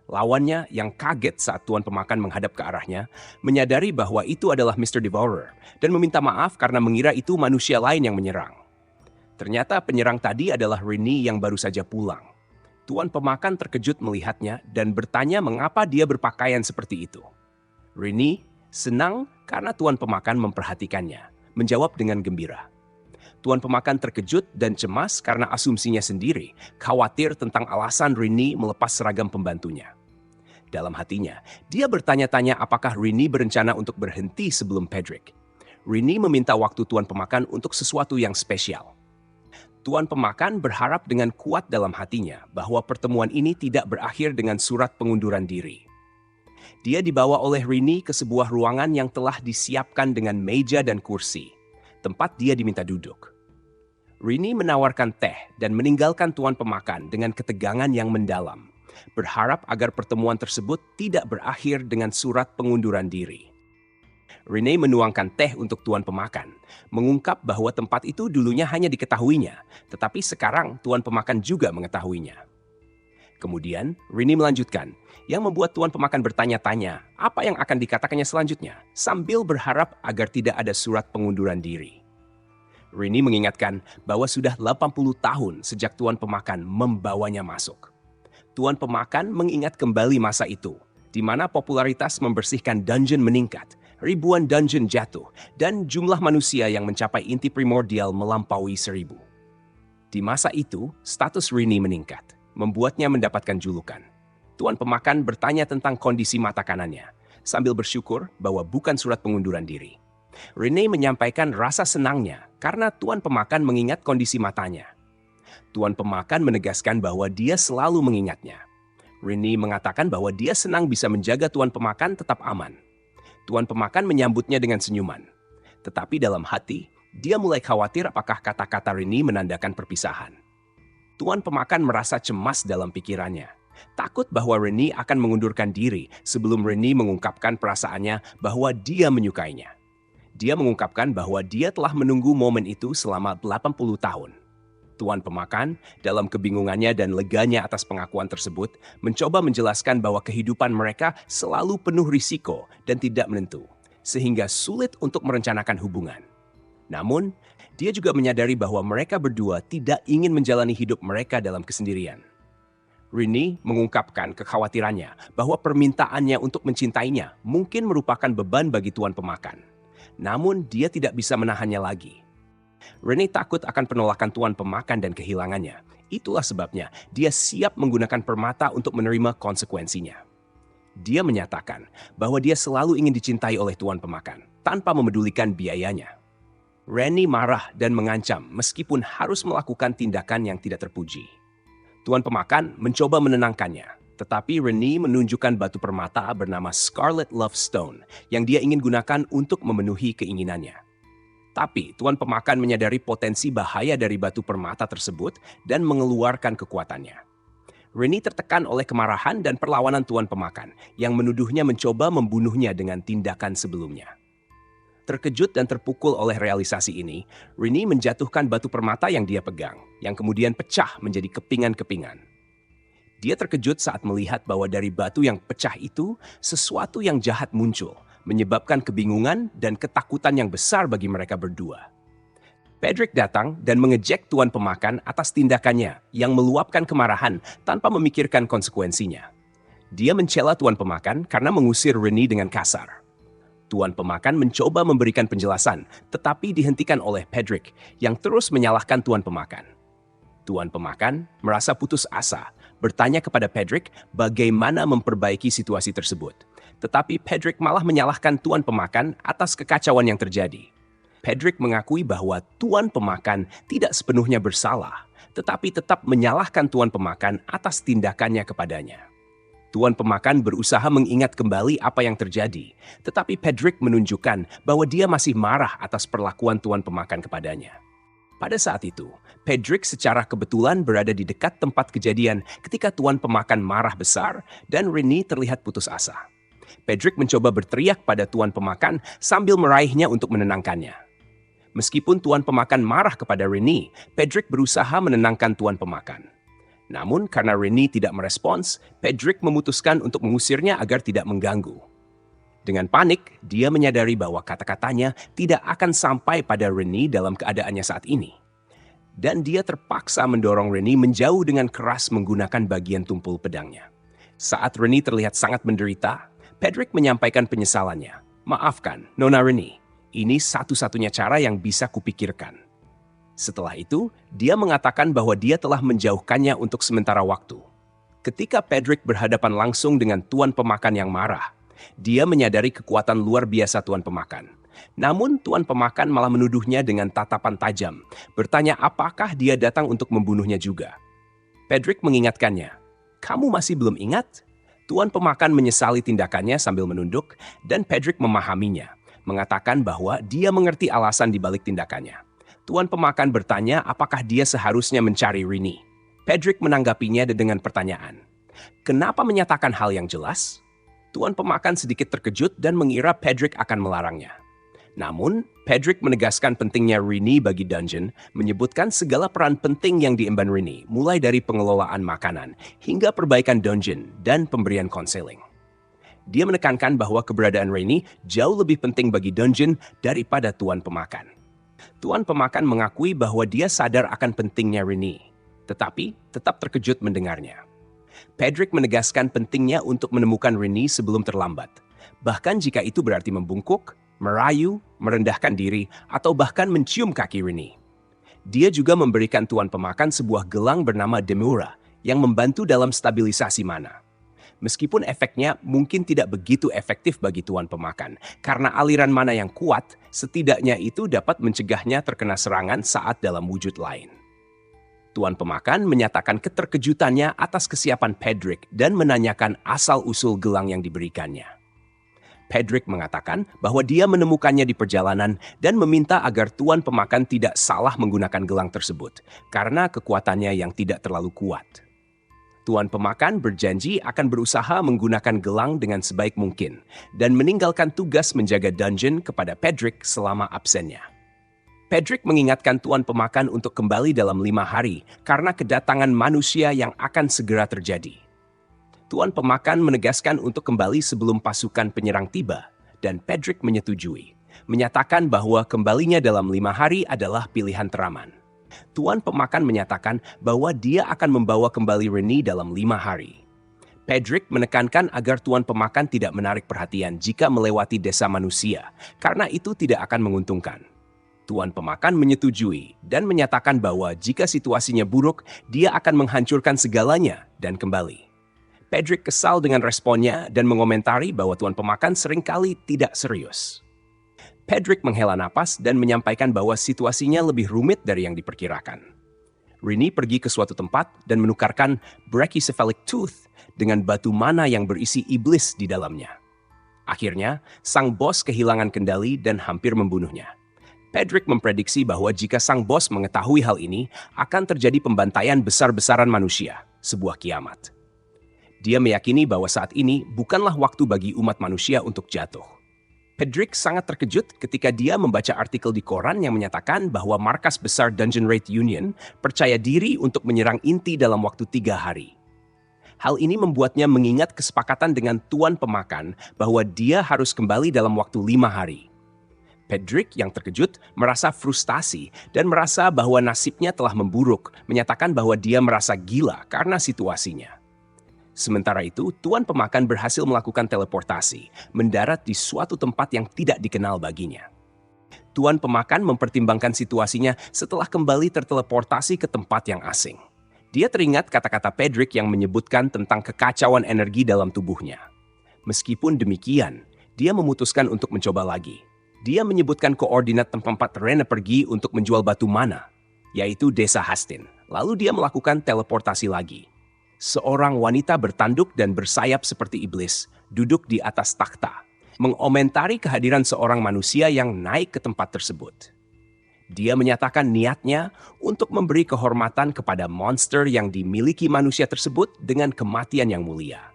Lawannya yang kaget saat Tuan Pemakan menghadap ke arahnya, menyadari bahwa itu adalah Mr. Devourer dan meminta maaf karena mengira itu manusia lain yang menyerang. Ternyata penyerang tadi adalah Rini yang baru saja pulang. Tuan Pemakan terkejut melihatnya dan bertanya mengapa dia berpakaian seperti itu. Rini senang karena Tuan Pemakan memperhatikannya, menjawab dengan gembira. Tuan Pemakan terkejut dan cemas karena asumsinya sendiri, khawatir tentang alasan Rini melepas seragam pembantunya. Dalam hatinya, dia bertanya-tanya apakah Rini berencana untuk berhenti sebelum Pedrick. Rini meminta waktu Tuan Pemakan untuk sesuatu yang spesial. Tuan Pemakan berharap dengan kuat dalam hatinya bahwa pertemuan ini tidak berakhir dengan surat pengunduran diri. Dia dibawa oleh Rini ke sebuah ruangan yang telah disiapkan dengan meja dan kursi, tempat dia diminta duduk. Rini menawarkan teh dan meninggalkan Tuan Pemakan dengan ketegangan yang mendalam, berharap agar pertemuan tersebut tidak berakhir dengan surat pengunduran diri. Rini menuangkan teh untuk Tuan Pemakan, mengungkap bahwa tempat itu dulunya hanya diketahuinya, tetapi sekarang Tuan Pemakan juga mengetahuinya. Kemudian, Rini melanjutkan, yang membuat Tuan Pemakan bertanya-tanya apa yang akan dikatakannya selanjutnya, sambil berharap agar tidak ada surat pengunduran diri. Rini mengingatkan bahwa sudah 80 tahun sejak Tuan Pemakan membawanya masuk. Tuan Pemakan mengingat kembali masa itu, di mana popularitas membersihkan dungeon meningkat, ribuan dungeon jatuh, dan jumlah manusia yang mencapai inti primordial melampaui 1000. Di masa itu, status Rini meningkat, membuatnya mendapatkan julukan. Tuan Pemakan bertanya tentang kondisi mata kanannya, sambil bersyukur bahwa bukan surat pengunduran diri. Rini menyampaikan rasa senangnya karena Tuan Pemakan mengingat kondisi matanya. Tuan Pemakan menegaskan bahwa dia selalu mengingatnya. Rini mengatakan bahwa dia senang bisa menjaga Tuan Pemakan tetap aman. Tuan Pemakan menyambutnya dengan senyuman. Tetapi dalam hati, dia mulai khawatir apakah kata-kata Rini menandakan perpisahan. Tuan Pemakan merasa cemas dalam pikirannya, Takut bahwa Rennie akan mengundurkan diri sebelum Rennie mengungkapkan perasaannya bahwa dia menyukainya. Dia mengungkapkan bahwa dia telah menunggu momen itu selama 80 tahun. Tuan pemakan, dalam kebingungannya dan leganya atas pengakuan tersebut, mencoba menjelaskan bahwa kehidupan mereka selalu penuh risiko dan tidak menentu, sehingga sulit untuk merencanakan hubungan. Namun, dia juga menyadari bahwa mereka berdua tidak ingin menjalani hidup mereka dalam kesendirian. Rennie mengungkapkan kekhawatirannya bahwa permintaannya untuk mencintainya mungkin merupakan beban bagi tuan pemakan. Namun, dia tidak bisa menahannya lagi. Rennie takut akan penolakan tuan pemakan dan kehilangannya. Itulah sebabnya dia siap menggunakan permata untuk menerima konsekuensinya. Dia menyatakan bahwa dia selalu ingin dicintai oleh tuan pemakan, tanpa memedulikan biayanya. Rennie marah dan mengancam meskipun harus melakukan tindakan yang tidak terpuji. Tuan pemakan mencoba menenangkannya, tetapi Rennie menunjukkan batu permata bernama Scarlet Love Stone yang dia ingin gunakan untuk memenuhi keinginannya. Tapi tuan pemakan menyadari potensi bahaya dari batu permata tersebut dan mengeluarkan kekuatannya. Rennie tertekan oleh kemarahan dan perlawanan tuan pemakan yang menuduhnya mencoba membunuhnya dengan tindakan sebelumnya. Terkejut dan terpukul oleh realisasi ini, Rennie menjatuhkan batu permata yang dia pegang, yang kemudian pecah menjadi kepingan-kepingan. Dia terkejut saat melihat bahwa dari batu yang pecah itu, sesuatu yang jahat muncul, menyebabkan kebingungan dan ketakutan yang besar bagi mereka berdua. Pedrick datang dan mengejek tuan pemakan atas tindakannya yang meluapkan kemarahan tanpa memikirkan konsekuensinya. Dia mencela tuan pemakan karena mengusir Rennie dengan kasar. Tuan pemakan mencoba memberikan penjelasan, tetapi dihentikan oleh Pedrick yang terus menyalahkan tuan pemakan. Tuan pemakan merasa putus asa, bertanya kepada Pedrick bagaimana memperbaiki situasi tersebut. Tetapi Pedrick malah menyalahkan tuan pemakan atas kekacauan yang terjadi. Pedrick mengakui bahwa tuan pemakan tidak sepenuhnya bersalah, tetapi tetap menyalahkan tuan pemakan atas tindakannya kepadanya. Tuan pemakan berusaha mengingat kembali apa yang terjadi, tetapi Pedrick menunjukkan bahwa dia masih marah atas perlakuan tuan pemakan kepadanya. Pada saat itu, Pedrick secara kebetulan berada di dekat tempat kejadian ketika tuan pemakan marah besar dan Rennie terlihat putus asa. Pedrick mencoba berteriak pada tuan pemakan sambil meraihnya untuk menenangkannya. Meskipun tuan pemakan marah kepada Rennie, Pedrick berusaha menenangkan tuan pemakan. Namun karena Rennie tidak merespons, Pedrick memutuskan untuk mengusirnya agar tidak mengganggu. Dengan panik, dia menyadari bahwa kata-katanya tidak akan sampai pada Rennie dalam keadaannya saat ini. Dan dia terpaksa mendorong Rennie menjauh dengan keras menggunakan bagian tumpul pedangnya. Saat Rennie terlihat sangat menderita, Pedrick menyampaikan penyesalannya. "Maafkan, Nona Rennie, ini satu-satunya cara yang bisa kupikirkan." Setelah itu, dia mengatakan bahwa dia telah menjauhkannya untuk sementara waktu. Ketika Pedrick berhadapan langsung dengan tuan pemakan yang marah, dia menyadari kekuatan luar biasa tuan pemakan. Namun tuan pemakan malah menuduhnya dengan tatapan tajam, bertanya apakah dia datang untuk membunuhnya juga. Pedrick mengingatkannya, "Kamu masih belum ingat?" Tuan pemakan menyesali tindakannya sambil menunduk dan Pedrick memahaminya, mengatakan bahwa dia mengerti alasan di balik tindakannya. Tuan pemakan bertanya apakah dia seharusnya mencari Rennie. Pedrick menanggapinya dengan pertanyaan, "Kenapa menyatakan hal yang jelas?" Tuan pemakan sedikit terkejut dan mengira Pedrick akan melarangnya. Namun, Pedrick menegaskan pentingnya Rennie bagi Dungeon, menyebutkan segala peran penting yang diemban Rennie, mulai dari pengelolaan makanan hingga perbaikan Dungeon dan pemberian konseling. Dia menekankan bahwa keberadaan Rennie jauh lebih penting bagi Dungeon daripada tuan pemakan. Tuan pemakan mengakui bahwa dia sadar akan pentingnya Rennie, tetapi tetap terkejut mendengarnya. Pedrick menegaskan pentingnya untuk menemukan Rennie sebelum terlambat, bahkan jika itu berarti membungkuk, merayu, merendahkan diri, atau bahkan mencium kaki Rennie. Dia juga memberikan tuan pemakan sebuah gelang bernama Demura yang membantu dalam stabilisasi mana. Meskipun efeknya mungkin tidak begitu efektif bagi tuan pemakan, karena aliran mana yang kuat, setidaknya itu dapat mencegahnya terkena serangan saat dalam wujud lain. Tuan pemakan menyatakan keterkejutannya atas kesiapan Pedrick dan menanyakan asal-usul gelang yang diberikannya. Pedrick mengatakan bahwa dia menemukannya di perjalanan dan meminta agar tuan pemakan tidak salah menggunakan gelang tersebut, karena kekuatannya yang tidak terlalu kuat. Tuan pemakan berjanji akan berusaha menggunakan gelang dengan sebaik mungkin dan meninggalkan tugas menjaga dungeon kepada Pedrick selama absennya. Pedrick mengingatkan Tuan pemakan untuk kembali dalam 5 hari karena kedatangan manusia yang akan segera terjadi. Tuan pemakan menegaskan untuk kembali sebelum pasukan penyerang tiba, dan Pedrick menyetujui, menyatakan bahwa kembalinya dalam 5 hari adalah pilihan teraman. Tuan pemakan menyatakan bahwa dia akan membawa kembali Reni dalam 5 hari. Pedrick menekankan agar Tuan pemakan tidak menarik perhatian jika melewati desa manusia, karena itu tidak akan menguntungkan. Tuan pemakan menyetujui dan menyatakan bahwa jika situasinya buruk, dia akan menghancurkan segalanya dan kembali. Pedrick kesal dengan responnya dan mengomentari bahwa Tuan pemakan seringkali tidak serius. Pedrick menghela napas dan menyampaikan bahwa situasinya lebih rumit dari yang diperkirakan. Reni pergi ke suatu tempat dan menukarkan Brachycephalic Tooth dengan batu mana yang berisi iblis di dalamnya. Akhirnya, sang bos kehilangan kendali dan hampir membunuhnya. Pedrick memprediksi bahwa jika sang bos mengetahui hal ini, akan terjadi pembantaian besar-besaran manusia, sebuah kiamat. Dia meyakini bahwa saat ini bukanlah waktu bagi umat manusia untuk jatuh. Pedrick sangat terkejut ketika dia membaca artikel di koran yang menyatakan bahwa markas besar Dungeon Raid Union percaya diri untuk menyerang inti dalam waktu 3 hari. Hal ini membuatnya mengingat kesepakatan dengan Tuan pemakan bahwa dia harus kembali dalam waktu 5 hari. Pedrick yang terkejut merasa frustasi dan merasa bahwa nasibnya telah memburuk, menyatakan bahwa dia merasa gila karena situasinya. Sementara itu, Tuan pemakan berhasil melakukan teleportasi, mendarat di suatu tempat yang tidak dikenal baginya. Tuan pemakan mempertimbangkan situasinya setelah kembali terteleportasi ke tempat yang asing. Dia teringat kata-kata Pedrick yang menyebutkan tentang kekacauan energi dalam tubuhnya. Meskipun demikian, dia memutuskan untuk mencoba lagi. Dia menyebutkan koordinat tempat Rena pergi untuk menjual batu mana, yaitu Desa Hastin. Lalu dia melakukan teleportasi lagi. Seorang wanita bertanduk dan bersayap seperti iblis, duduk di atas takhta, mengomentari kehadiran seorang manusia yang naik ke tempat tersebut. Dia menyatakan niatnya untuk memberi kehormatan kepada monster yang dimiliki manusia tersebut dengan kematian yang mulia.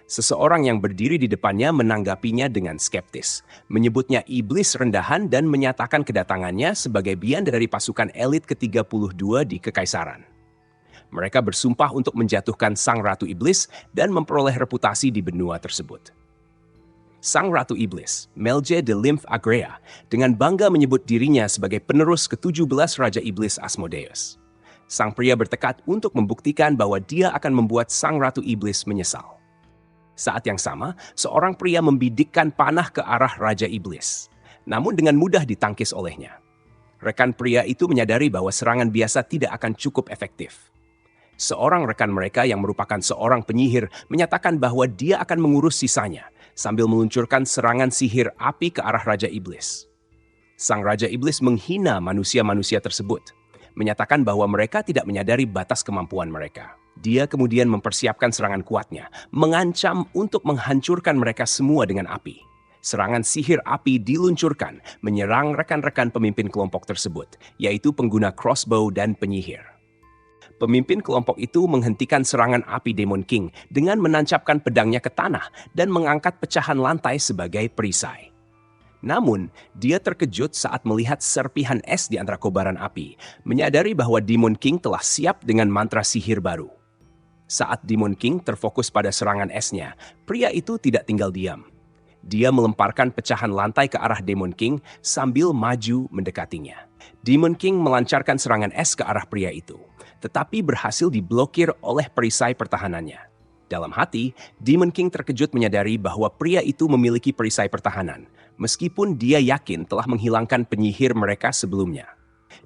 Seseorang yang berdiri di depannya menanggapinya dengan skeptis, menyebutnya iblis rendahan dan menyatakan kedatangannya sebagai bagian dari pasukan elit ke-32 di Kekaisaran. Mereka bersumpah untuk menjatuhkan Sang Ratu Iblis dan memperoleh reputasi di benua tersebut. Sang Ratu Iblis, Melje de Lymph Agrea, dengan bangga menyebut dirinya sebagai penerus ke-17 Raja Iblis Asmodeus. Sang pria bertekad untuk membuktikan bahwa dia akan membuat Sang Ratu Iblis menyesal. Saat yang sama, seorang pria membidikkan panah ke arah Raja Iblis, namun dengan mudah ditangkis olehnya. Rekan pria itu menyadari bahwa serangan biasa tidak akan cukup efektif. Seorang rekan mereka yang merupakan seorang penyihir menyatakan bahwa dia akan mengurus sisanya sambil meluncurkan serangan sihir api ke arah Raja Iblis. Sang Raja Iblis menghina manusia-manusia tersebut, menyatakan bahwa mereka tidak menyadari batas kemampuan mereka. Dia kemudian mempersiapkan serangan kuatnya, mengancam untuk menghancurkan mereka semua dengan api. Serangan sihir api diluncurkan, menyerang rekan-rekan pemimpin kelompok tersebut, yaitu pengguna crossbow dan penyihir. Pemimpin kelompok itu menghentikan serangan api Demon King dengan menancapkan pedangnya ke tanah dan mengangkat pecahan lantai sebagai perisai. Namun, dia terkejut saat melihat serpihan es di antara kobaran api, menyadari bahwa Demon King telah siap dengan mantra sihir baru. Saat Demon King terfokus pada serangan esnya, pria itu tidak tinggal diam. Dia melemparkan pecahan lantai ke arah Demon King sambil maju mendekatinya. Demon King melancarkan serangan es ke arah pria itu, tetapi berhasil diblokir oleh perisai pertahanannya. Dalam hati, Demon King terkejut menyadari bahwa pria itu memiliki perisai pertahanan, meskipun dia yakin telah menghilangkan penyihir mereka sebelumnya.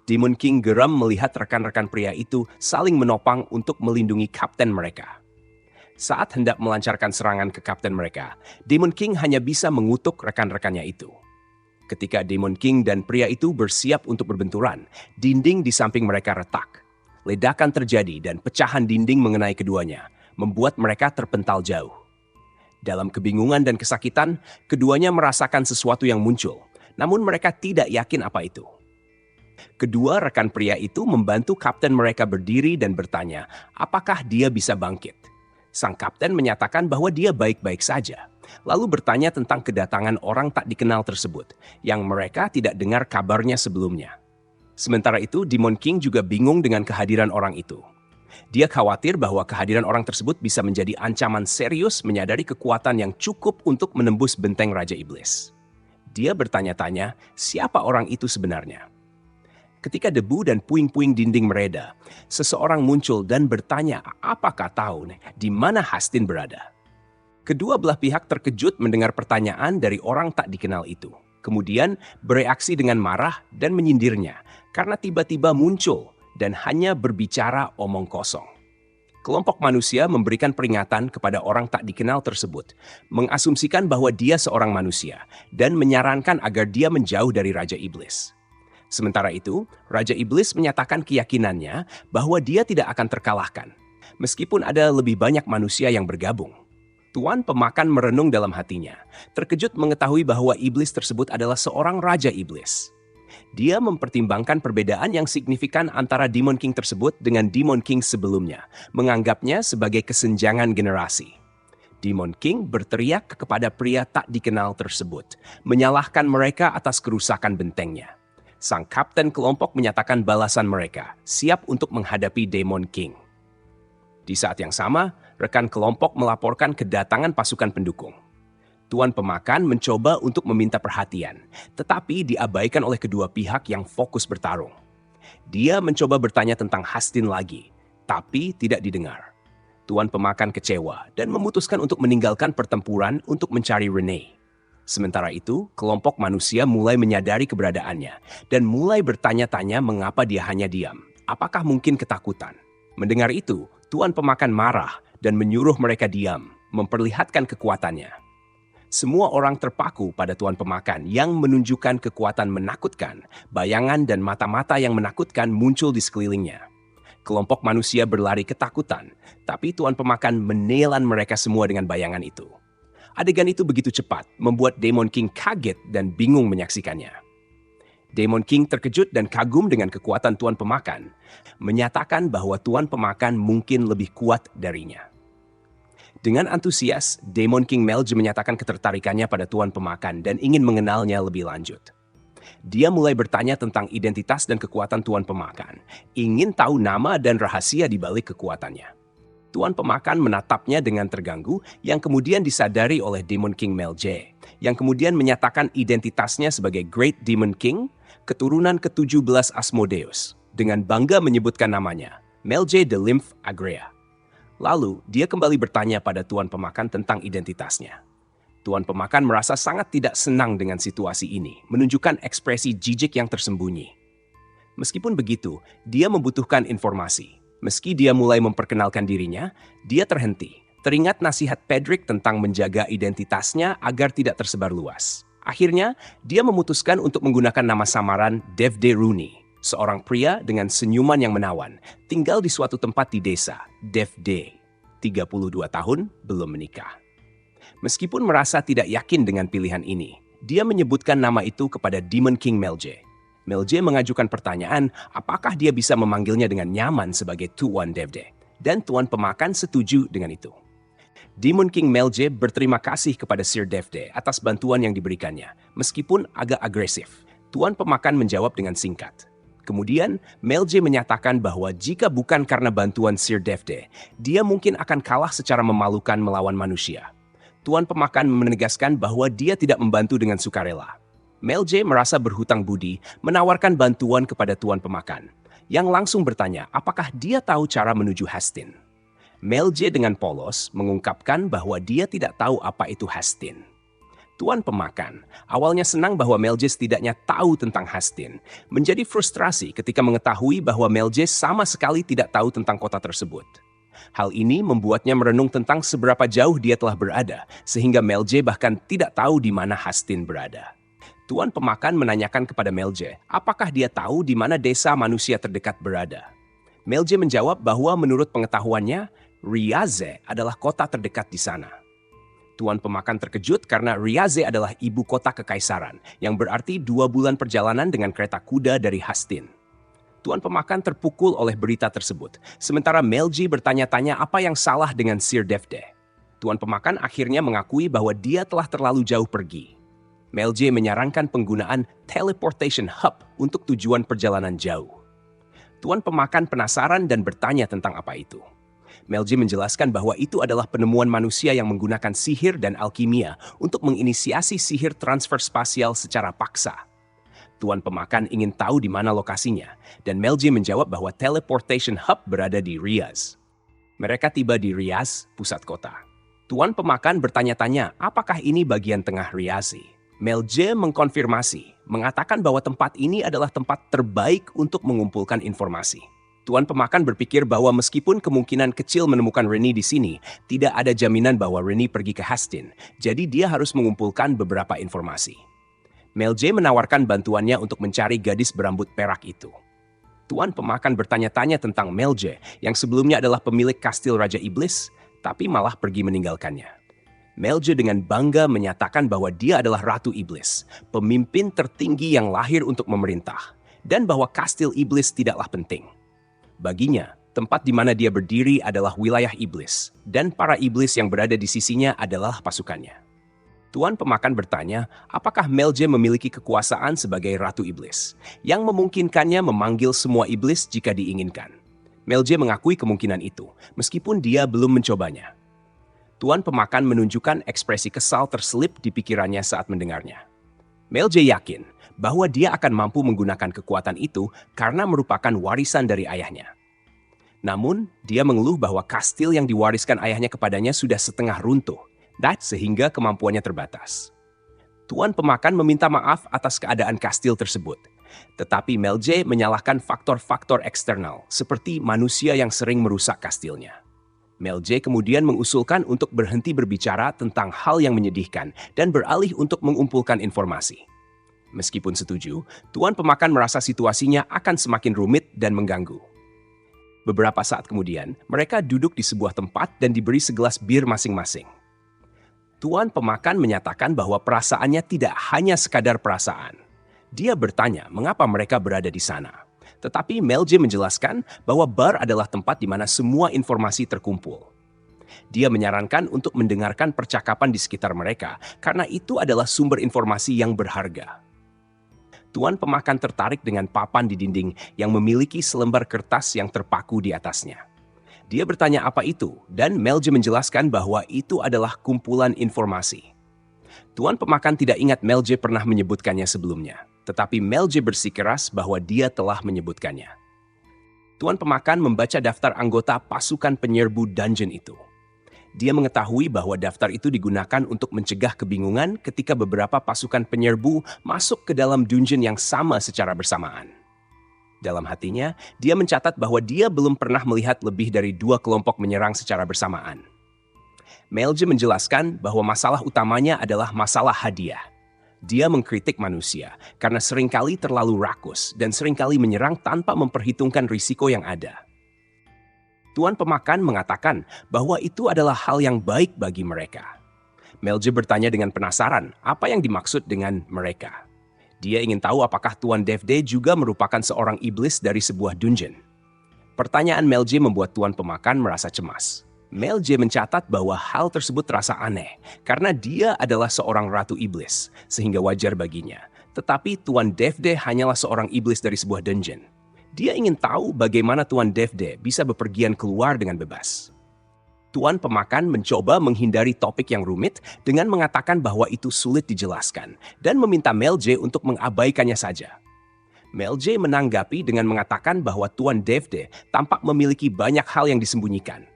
Demon King geram melihat rekan-rekan pria itu saling menopang untuk melindungi kapten mereka. Saat hendak melancarkan serangan ke kapten mereka, Demon King hanya bisa mengutuk rekan-rekannya itu. Ketika Demon King dan pria itu bersiap untuk berbenturan, dinding di samping mereka retak. Ledakan terjadi dan pecahan dinding mengenai keduanya, membuat mereka terpental jauh. Dalam kebingungan dan kesakitan, keduanya merasakan sesuatu yang muncul, namun mereka tidak yakin apa itu. Kedua rekan pria itu membantu kapten mereka berdiri dan bertanya, apakah dia bisa bangkit. Sang kapten menyatakan bahwa dia baik-baik saja, lalu bertanya tentang kedatangan orang tak dikenal tersebut, yang mereka tidak dengar kabarnya sebelumnya. Sementara itu, Demon King juga bingung dengan kehadiran orang itu. Dia khawatir bahwa kehadiran orang tersebut bisa menjadi ancaman serius menyadari kekuatan yang cukup untuk menembus benteng Raja Iblis. Dia bertanya-tanya, siapa orang itu sebenarnya? Ketika debu dan puing-puing dinding mereda, seseorang muncul dan bertanya apakah tahu di mana Hastin berada. Kedua belah pihak terkejut mendengar pertanyaan dari orang tak dikenal itu. Kemudian bereaksi dengan marah dan menyindirnya karena tiba-tiba muncul dan hanya berbicara omong kosong. Kelompok manusia memberikan peringatan kepada orang tak dikenal tersebut, mengasumsikan bahwa dia seorang manusia dan menyarankan agar dia menjauh dari Raja Iblis. Sementara itu, Raja Iblis menyatakan keyakinannya bahwa dia tidak akan terkalahkan, meskipun ada lebih banyak manusia yang bergabung. Tuan pemakan merenung dalam hatinya, terkejut mengetahui bahwa iblis tersebut adalah seorang Raja Iblis. Dia mempertimbangkan perbedaan yang signifikan antara Demon King tersebut dengan Demon King sebelumnya, menganggapnya sebagai kesenjangan generasi. Demon King berteriak kepada pria tak dikenal tersebut, menyalahkan mereka atas kerusakan bentengnya. Sang kapten kelompok menyatakan balasan mereka, siap untuk menghadapi Demon King. Di saat yang sama, rekan kelompok melaporkan kedatangan pasukan pendukung. Tuan pemakan mencoba untuk meminta perhatian, tetapi diabaikan oleh kedua pihak yang fokus bertarung. Dia mencoba bertanya tentang Hastin lagi, tapi tidak didengar. Tuan pemakan kecewa dan memutuskan untuk meninggalkan pertempuran untuk mencari Renee. Sementara itu, kelompok manusia mulai menyadari keberadaannya dan mulai bertanya-tanya mengapa dia hanya diam. Apakah mungkin ketakutan? Mendengar itu, Tuan pemakan marah dan menyuruh mereka diam, memperlihatkan kekuatannya. Semua orang terpaku pada Tuan pemakan yang menunjukkan kekuatan menakutkan. Bayangan dan mata-mata yang menakutkan muncul di sekelilingnya. Kelompok manusia berlari ketakutan, tapi Tuan pemakan menelan mereka semua dengan bayangan itu. Adegan itu begitu cepat, membuat Demon King kaget dan bingung menyaksikannya. Demon King terkejut dan kagum dengan kekuatan Tuan Pemakan, menyatakan bahwa Tuan Pemakan mungkin lebih kuat darinya. Dengan antusias, Demon King Melje menyatakan ketertarikannya pada Tuan Pemakan dan ingin mengenalnya lebih lanjut. Dia mulai bertanya tentang identitas dan kekuatan Tuan Pemakan, ingin tahu nama dan rahasia di balik kekuatannya. Tuan Pemakan menatapnya dengan terganggu yang kemudian disadari oleh Demon King Melje, yang kemudian menyatakan identitasnya sebagai Great Demon King, keturunan ke-17 Asmodeus, dengan bangga menyebutkan namanya, Melje the Lymph Agrea. Lalu, dia kembali bertanya pada Tuan Pemakan tentang identitasnya. Tuan Pemakan merasa sangat tidak senang dengan situasi ini, menunjukkan ekspresi jijik yang tersembunyi. Meskipun begitu, dia membutuhkan informasi. Meski dia mulai memperkenalkan dirinya, dia terhenti, teringat nasihat Pedrick tentang menjaga identitasnya agar tidak tersebar luas. Akhirnya, dia memutuskan untuk menggunakan nama samaran Devde Rooney, seorang pria dengan senyuman yang menawan, tinggal di suatu tempat di desa, Devde, 32 tahun, belum menikah. Meskipun merasa tidak yakin dengan pilihan ini, dia menyebutkan nama itu kepada Demon King Melje. Melje mengajukan pertanyaan apakah dia bisa memanggilnya dengan nyaman sebagai Tuan Devde, dan Tuan Pemakan setuju dengan itu. Demon King Melje berterima kasih kepada Sir Devde atas bantuan yang diberikannya, meskipun agak agresif. Tuan Pemakan menjawab dengan singkat. Kemudian, Melje menyatakan bahwa jika bukan karena bantuan Sir Devde, dia mungkin akan kalah secara memalukan melawan manusia. Tuan Pemakan menegaskan bahwa dia tidak membantu dengan sukarela. Melje merasa berhutang budi menawarkan bantuan kepada Tuan Pemakan, yang langsung bertanya apakah dia tahu cara menuju Hastin. Melje dengan polos mengungkapkan bahwa dia tidak tahu apa itu Hastin. Tuan Pemakan awalnya senang bahwa Melje setidaknya tahu tentang Hastin, menjadi frustrasi ketika mengetahui bahwa Melje sama sekali tidak tahu tentang kota tersebut. Hal ini membuatnya merenung tentang seberapa jauh dia telah berada, sehingga Melje bahkan tidak tahu di mana Hastin berada. Tuan Pemakan menanyakan kepada Melje apakah dia tahu di mana desa manusia terdekat berada. Melje menjawab bahwa menurut pengetahuannya, Riaze adalah kota terdekat di sana. Tuan pemakan terkejut karena Riaze adalah ibu kota kekaisaran, yang berarti 2 bulan perjalanan dengan kereta kuda dari Hastin. Tuan pemakan terpukul oleh berita tersebut, sementara Melji bertanya-tanya apa yang salah dengan Sir Devde. Tuan pemakan akhirnya mengakui bahwa dia telah terlalu jauh pergi. Melji menyarankan penggunaan teleportation hub untuk tujuan perjalanan jauh. Tuan pemakan penasaran dan bertanya tentang apa itu. Melji menjelaskan bahwa itu adalah penemuan manusia yang menggunakan sihir dan alkimia untuk menginisiasi sihir transfer spasial secara paksa. Tuan pemakan ingin tahu di mana lokasinya, dan Melji menjawab bahwa teleportation hub berada di Riaz. Mereka tiba di Riaz, pusat kota. Tuan pemakan bertanya-tanya apakah ini bagian tengah Riazi. Melji mengkonfirmasi, mengatakan bahwa tempat ini adalah tempat terbaik untuk mengumpulkan informasi. Tuan pemakan berpikir bahwa meskipun kemungkinan kecil menemukan Reni di sini, tidak ada jaminan bahwa Reni pergi ke Hastin, jadi dia harus mengumpulkan beberapa informasi. Melji menawarkan bantuannya untuk mencari gadis berambut perak itu. Tuan pemakan bertanya-tanya tentang Melji, yang sebelumnya adalah pemilik kastil Raja Iblis, tapi malah pergi meninggalkannya. Melji dengan bangga menyatakan bahwa dia adalah Ratu Iblis, pemimpin tertinggi yang lahir untuk memerintah, dan bahwa kastil Iblis tidaklah penting. Baginya, tempat di mana dia berdiri adalah wilayah iblis, dan para iblis yang berada di sisinya adalah pasukannya. Tuan pemakan bertanya, apakah Melji memiliki kekuasaan sebagai Ratu Iblis, yang memungkinkannya memanggil semua iblis jika diinginkan. Melji mengakui kemungkinan itu, meskipun dia belum mencobanya. Tuan pemakan menunjukkan ekspresi kesal terselip di pikirannya saat mendengarnya. Melji yakin bahwa dia akan mampu menggunakan kekuatan itu karena merupakan warisan dari ayahnya. Namun, dia mengeluh bahwa kastil yang diwariskan ayahnya kepadanya sudah setengah runtuh, dan sehingga kemampuannya terbatas. Tuan pemakan meminta maaf atas keadaan kastil tersebut, tetapi Melji menyalahkan faktor-faktor eksternal seperti manusia yang sering merusak kastilnya. Melji kemudian mengusulkan untuk berhenti berbicara tentang hal yang menyedihkan dan beralih untuk mengumpulkan informasi. Meskipun setuju, Tuan pemakan merasa situasinya akan semakin rumit dan mengganggu. Beberapa saat kemudian, mereka duduk di sebuah tempat dan diberi segelas bir masing-masing. Tuan pemakan menyatakan bahwa perasaannya tidak hanya sekadar perasaan. Dia bertanya mengapa mereka berada di sana. Tetapi Melji menjelaskan bahwa bar adalah tempat di mana semua informasi terkumpul. Dia menyarankan untuk mendengarkan percakapan di sekitar mereka karena itu adalah sumber informasi yang berharga. Tuan pemakan tertarik dengan papan di dinding yang memiliki selembar kertas yang terpaku di atasnya. Dia bertanya apa itu, dan Melji menjelaskan bahwa itu adalah kumpulan informasi. Tuan pemakan tidak ingat Melji pernah menyebutkannya sebelumnya, tetapi Melji bersikeras bahwa dia telah menyebutkannya. Tuan pemakan membaca daftar anggota pasukan penyerbu dungeon itu. Dia mengetahui bahwa daftar itu digunakan untuk mencegah kebingungan ketika beberapa pasukan penyerbu masuk ke dalam dungeon yang sama secara bersamaan. Dalam hatinya, dia mencatat bahwa dia belum pernah melihat lebih dari 2 kelompok menyerang secara bersamaan. Melji menjelaskan bahwa masalah utamanya adalah masalah hadiah. Dia mengkritik manusia karena seringkali terlalu rakus dan seringkali menyerang tanpa memperhitungkan risiko yang ada. Tuan pemakan mengatakan bahwa itu adalah hal yang baik bagi mereka. Melji bertanya dengan penasaran apa yang dimaksud dengan mereka. Dia ingin tahu apakah Tuan Devde juga merupakan seorang iblis dari sebuah dungeon. Pertanyaan Melji membuat Tuan pemakan merasa cemas. Melji mencatat bahwa hal tersebut terasa aneh karena dia adalah seorang ratu iblis, sehingga wajar baginya. Tetapi Tuan Devde hanyalah seorang iblis dari sebuah dungeon. Dia ingin tahu bagaimana Tuan Devde bisa bepergian keluar dengan bebas. Tuan pemakan mencoba menghindari topik yang rumit dengan mengatakan bahwa itu sulit dijelaskan dan meminta Melji untuk mengabaikannya saja. Melji menanggapi dengan mengatakan bahwa Tuan Devde tampak memiliki banyak hal yang disembunyikan.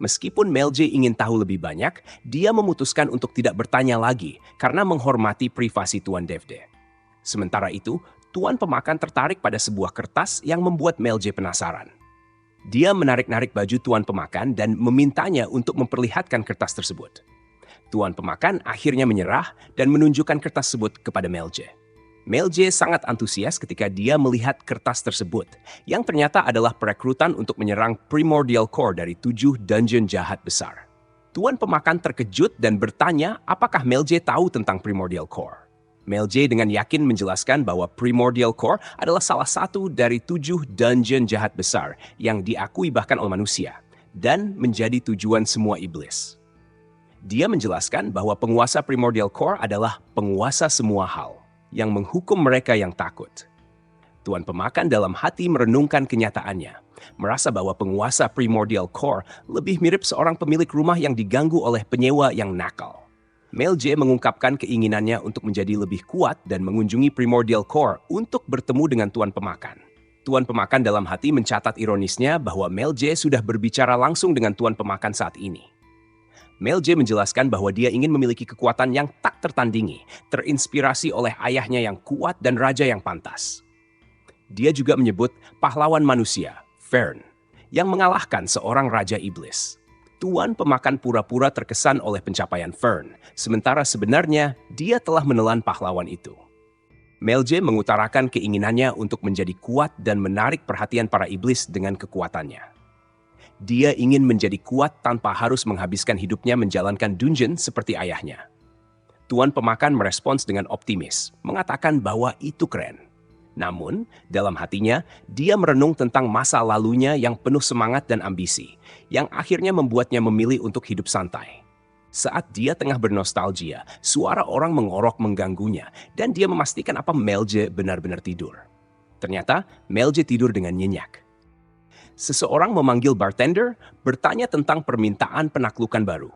Meskipun Melji ingin tahu lebih banyak, dia memutuskan untuk tidak bertanya lagi karena menghormati privasi Tuan Devde. Sementara itu, Tuan pemakan tertarik pada sebuah kertas yang membuat Melji penasaran. Dia menarik-narik baju Tuan pemakan dan memintanya untuk memperlihatkan kertas tersebut. Tuan pemakan akhirnya menyerah dan menunjukkan kertas tersebut kepada Melji. Melji sangat antusias ketika dia melihat kertas tersebut, yang ternyata adalah perekrutan untuk menyerang Primordial Core dari 7 dungeon jahat besar. Tuan pemakan terkejut dan bertanya apakah Melje tahu tentang Primordial Core. Melje dengan yakin menjelaskan bahwa Primordial Core adalah salah satu dari 7 dungeon jahat besar yang diakui bahkan oleh manusia dan menjadi tujuan semua iblis. Dia menjelaskan bahwa penguasa Primordial Core adalah penguasa semua hal yang menghukum mereka yang takut. Tuan pemakan dalam hati merenungkan kenyataannya, merasa bahwa penguasa Primordial Core lebih mirip seorang pemilik rumah yang diganggu oleh penyewa yang nakal. Melje mengungkapkan keinginannya untuk menjadi lebih kuat dan mengunjungi Primordial Core untuk bertemu dengan Tuan Pemakan. Tuan Pemakan dalam hati mencatat ironisnya bahwa Melje sudah berbicara langsung dengan Tuan Pemakan saat ini. Melje menjelaskan bahwa dia ingin memiliki kekuatan yang tak tertandingi, terinspirasi oleh ayahnya yang kuat dan raja yang pantas. Dia juga menyebut pahlawan manusia, Fern, yang mengalahkan seorang raja iblis. Tuan Pemakan pura-pura terkesan oleh pencapaian Fern, sementara sebenarnya dia telah menelan pahlawan itu. Melje mengutarakan keinginannya untuk menjadi kuat dan menarik perhatian para iblis dengan kekuatannya. Dia ingin menjadi kuat tanpa harus menghabiskan hidupnya menjalankan dungeon seperti ayahnya. Tuan Pemakan merespons dengan optimis, mengatakan bahwa itu keren. Namun, dalam hatinya, dia merenung tentang masa lalunya yang penuh semangat dan ambisi, yang akhirnya membuatnya memilih untuk hidup santai. Saat dia tengah bernostalgia, suara orang mengorok mengganggunya, dan dia memastikan apa Melje benar-benar tidur. Ternyata, Melje tidur dengan nyenyak. Seseorang memanggil bartender, bertanya tentang permintaan penaklukan baru.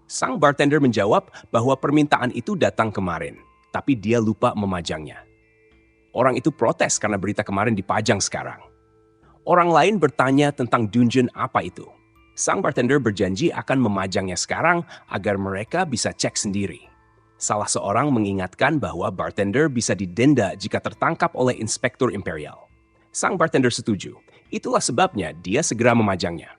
Sang bartender menjawab bahwa permintaan itu datang kemarin, tapi dia lupa memajangnya. Orang itu protes karena berita kemarin dipajang sekarang. Orang lain bertanya tentang dungeon apa itu. Sang bartender berjanji akan memajangnya sekarang agar mereka bisa cek sendiri. Salah seorang mengingatkan bahwa bartender bisa didenda jika tertangkap oleh inspektur imperial. Sang bartender setuju. Itulah sebabnya dia segera memajangnya.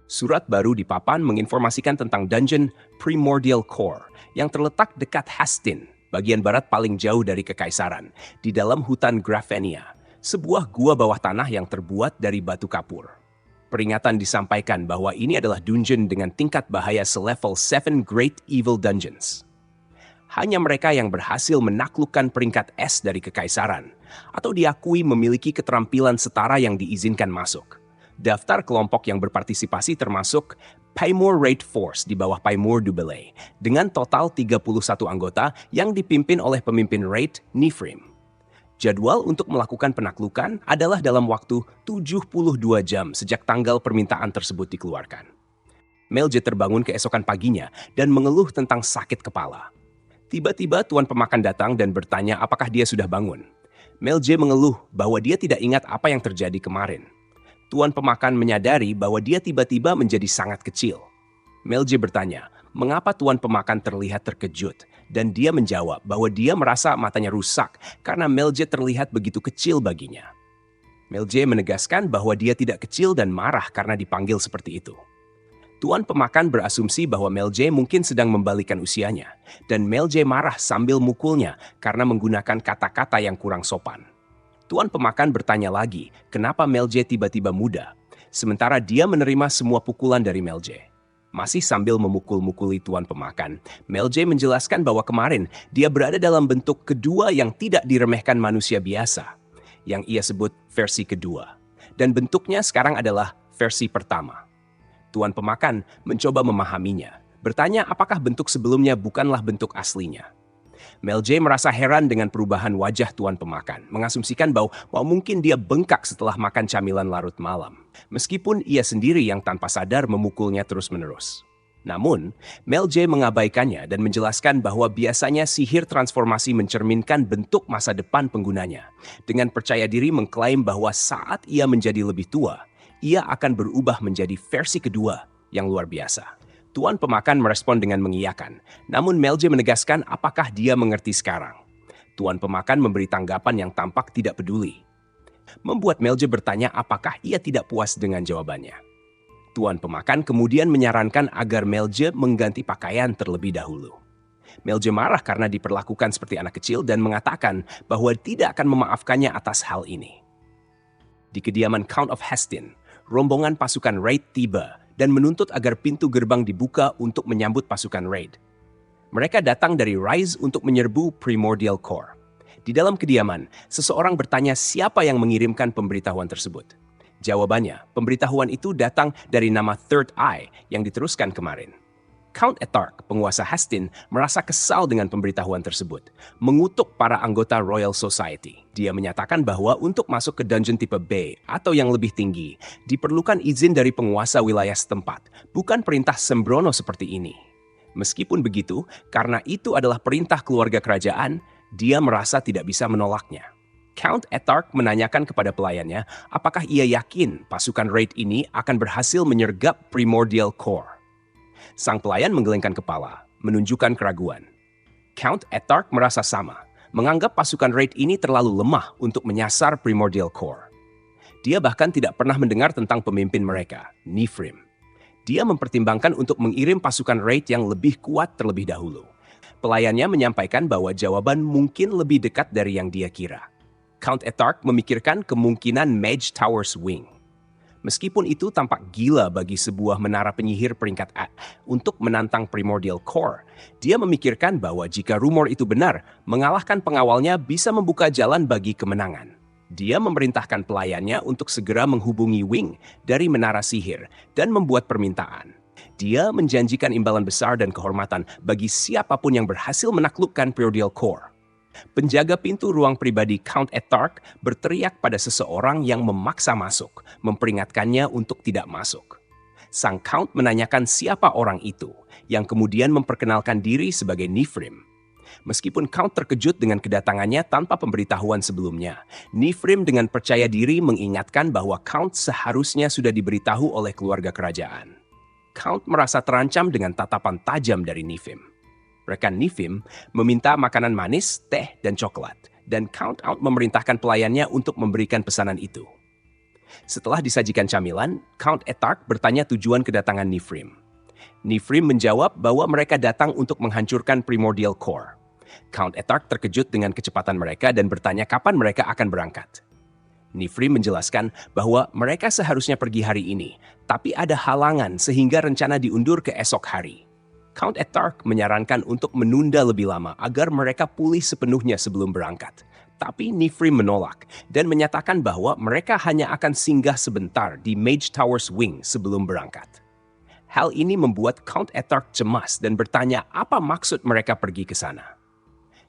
Surat baru di papan menginformasikan tentang dungeon Primordial Core yang terletak dekat Hastin, bagian barat paling jauh dari Kekaisaran, di dalam hutan Grafenia, sebuah gua bawah tanah yang terbuat dari batu kapur. Peringatan disampaikan bahwa ini adalah dungeon dengan tingkat bahaya selevel 7 Great Evil Dungeons. Hanya mereka yang berhasil menaklukkan peringkat S dari Kekaisaran, atau diakui memiliki keterampilan setara yang diizinkan masuk. Daftar kelompok yang berpartisipasi termasuk Paimor Raid Force di bawah Paimor Dubelay, dengan total 31 anggota yang dipimpin oleh pemimpin Raid Nifrim. Jadwal untuk melakukan penaklukan adalah dalam waktu 72 jam sejak tanggal permintaan tersebut dikeluarkan. Melje terbangun keesokan paginya dan mengeluh tentang sakit kepala. Tiba-tiba Tuan Pemakan datang dan bertanya apakah dia sudah bangun. Melje mengeluh bahwa dia tidak ingat apa yang terjadi kemarin. Tuan Pemakan menyadari bahwa dia tiba-tiba menjadi sangat kecil. Melje bertanya, mengapa Tuan Pemakan terlihat terkejut? Dan dia menjawab bahwa dia merasa matanya rusak karena Melje terlihat begitu kecil baginya. Melje menegaskan bahwa dia tidak kecil dan marah karena dipanggil seperti itu. Tuan Pemakan berasumsi bahwa Melje mungkin sedang membalikan usianya, dan Melje marah sambil mukulnya karena menggunakan kata-kata yang kurang sopan. Tuan Pemakan bertanya lagi, kenapa Melje tiba-tiba muda, sementara dia menerima semua pukulan dari Melje. Masih sambil memukul-mukuli Tuan Pemakan, Melje menjelaskan bahwa kemarin dia berada dalam bentuk kedua yang tidak diremehkan manusia biasa, yang ia sebut versi kedua, dan bentuknya sekarang adalah versi pertama. Tuan Pemakan mencoba memahaminya, bertanya apakah bentuk sebelumnya bukanlah bentuk aslinya. Melje merasa heran dengan perubahan wajah Tuan Pemakan, mengasumsikan bahwa mungkin dia bengkak setelah makan camilan larut malam, meskipun ia sendiri yang tanpa sadar memukulnya terus-menerus. Namun, Melje mengabaikannya dan menjelaskan bahwa biasanya sihir transformasi mencerminkan bentuk masa depan penggunanya, dengan percaya diri mengklaim bahwa saat ia menjadi lebih tua, ia akan berubah menjadi versi kedua yang luar biasa. Tuan Pemakan merespon dengan mengiyakan, namun Melje menegaskan apakah dia mengerti sekarang. Tuan Pemakan memberi tanggapan yang tampak tidak peduli. Membuat Melje bertanya apakah ia tidak puas dengan jawabannya. Tuan Pemakan kemudian menyarankan agar Melje mengganti pakaian terlebih dahulu. Melje marah karena diperlakukan seperti anak kecil dan mengatakan bahwa tidak akan memaafkannya atas hal ini. Di kediaman Count of Hastin, rombongan pasukan Raid tiba dan menuntut agar pintu gerbang dibuka untuk menyambut pasukan raid. Mereka datang dari Rise untuk menyerbu Primordial Core. Di dalam kediaman, seseorang bertanya siapa yang mengirimkan pemberitahuan tersebut. Jawabannya, pemberitahuan itu datang dari nama Third Eye yang diteruskan kemarin. Count Etark, penguasa Hastin, merasa kesal dengan pemberitahuan tersebut, mengutuk para anggota Royal Society. Dia menyatakan bahwa untuk masuk ke dungeon tipe B atau yang lebih tinggi, diperlukan izin dari penguasa wilayah setempat, bukan perintah sembrono seperti ini. Meskipun begitu, karena itu adalah perintah keluarga kerajaan, dia merasa tidak bisa menolaknya. Count Etark menanyakan kepada pelayannya apakah ia yakin pasukan raid ini akan berhasil menyergap Primordial Core. Sang pelayan menggelengkan kepala, menunjukkan keraguan. Count Etark merasa sama, menganggap pasukan raid ini terlalu lemah untuk menyasar Primordial Core. Dia bahkan tidak pernah mendengar tentang pemimpin mereka, Nifrim. Dia mempertimbangkan untuk mengirim pasukan raid yang lebih kuat terlebih dahulu. Pelayannya menyampaikan bahwa jawaban mungkin lebih dekat dari yang dia kira. Count Etark memikirkan kemungkinan Mage Tower's Wing. Meskipun itu tampak gila bagi sebuah menara penyihir peringkat A untuk menantang Primordial Core, dia memikirkan bahwa jika rumor itu benar, mengalahkan pengawalnya bisa membuka jalan bagi kemenangan. Dia memerintahkan pelayannya untuk segera menghubungi Wing dari menara sihir dan membuat permintaan. Dia menjanjikan imbalan besar dan kehormatan bagi siapapun yang berhasil menaklukkan Primordial Core. Penjaga pintu ruang pribadi Count Etark berteriak pada seseorang yang memaksa masuk, memperingatkannya untuk tidak masuk. Sang Count menanyakan siapa orang itu, yang kemudian memperkenalkan diri sebagai Nifrim. Meskipun Count terkejut dengan kedatangannya tanpa pemberitahuan sebelumnya, Nifrim dengan percaya diri mengingatkan bahwa Count seharusnya sudah diberitahu oleh keluarga kerajaan. Count merasa terancam dengan tatapan tajam dari Nifrim. Rekan Nifrim meminta makanan manis, teh, dan coklat, dan Count Out memerintahkan pelayannya untuk memberikan pesanan itu. Setelah disajikan camilan, Count Etark bertanya tujuan kedatangan Nifrim. Nifrim menjawab bahwa mereka datang untuk menghancurkan Primordial Core. Count Etark terkejut dengan kecepatan mereka dan bertanya kapan mereka akan berangkat. Nifrim menjelaskan bahwa mereka seharusnya pergi hari ini, tapi ada halangan sehingga rencana diundur ke esok hari. Count Etark menyarankan untuk menunda lebih lama agar mereka pulih sepenuhnya sebelum berangkat. Tapi Nifrim menolak dan menyatakan bahwa mereka hanya akan singgah sebentar di Mage Tower's Wing sebelum berangkat. Hal ini membuat Count Etark cemas dan bertanya apa maksud mereka pergi ke sana.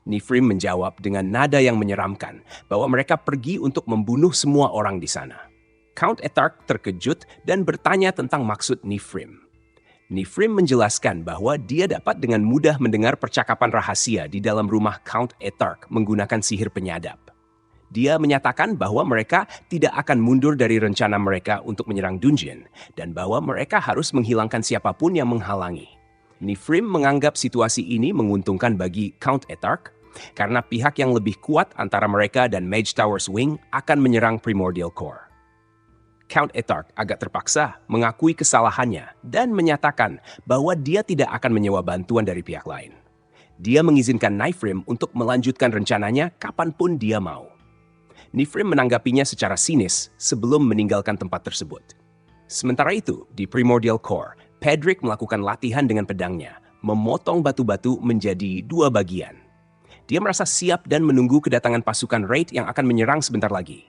Nifrim menjawab dengan nada yang menyeramkan bahwa mereka pergi untuk membunuh semua orang di sana. Count Etark terkejut dan bertanya tentang maksud Nifrim. Nifrim menjelaskan bahwa dia dapat dengan mudah mendengar percakapan rahasia di dalam rumah Count Etark menggunakan sihir penyadap. Dia menyatakan bahwa mereka tidak akan mundur dari rencana mereka untuk menyerang dungeon dan bahwa mereka harus menghilangkan siapapun yang menghalangi. Nifrim menganggap situasi ini menguntungkan bagi Count Etark karena pihak yang lebih kuat antara mereka dan Mage Tower's Wing akan menyerang Primordial Core. Count Etark agak terpaksa mengakui kesalahannya dan menyatakan bahwa dia tidak akan menyewa bantuan dari pihak lain. Dia mengizinkan Nifrim untuk melanjutkan rencananya kapanpun dia mau. Nifrim menanggapinya secara sinis sebelum meninggalkan tempat tersebut. Sementara itu, di Primordial Core, Pedrick melakukan latihan dengan pedangnya, memotong batu-batu menjadi 2 bagian. Dia merasa siap dan menunggu kedatangan pasukan raid yang akan menyerang sebentar lagi.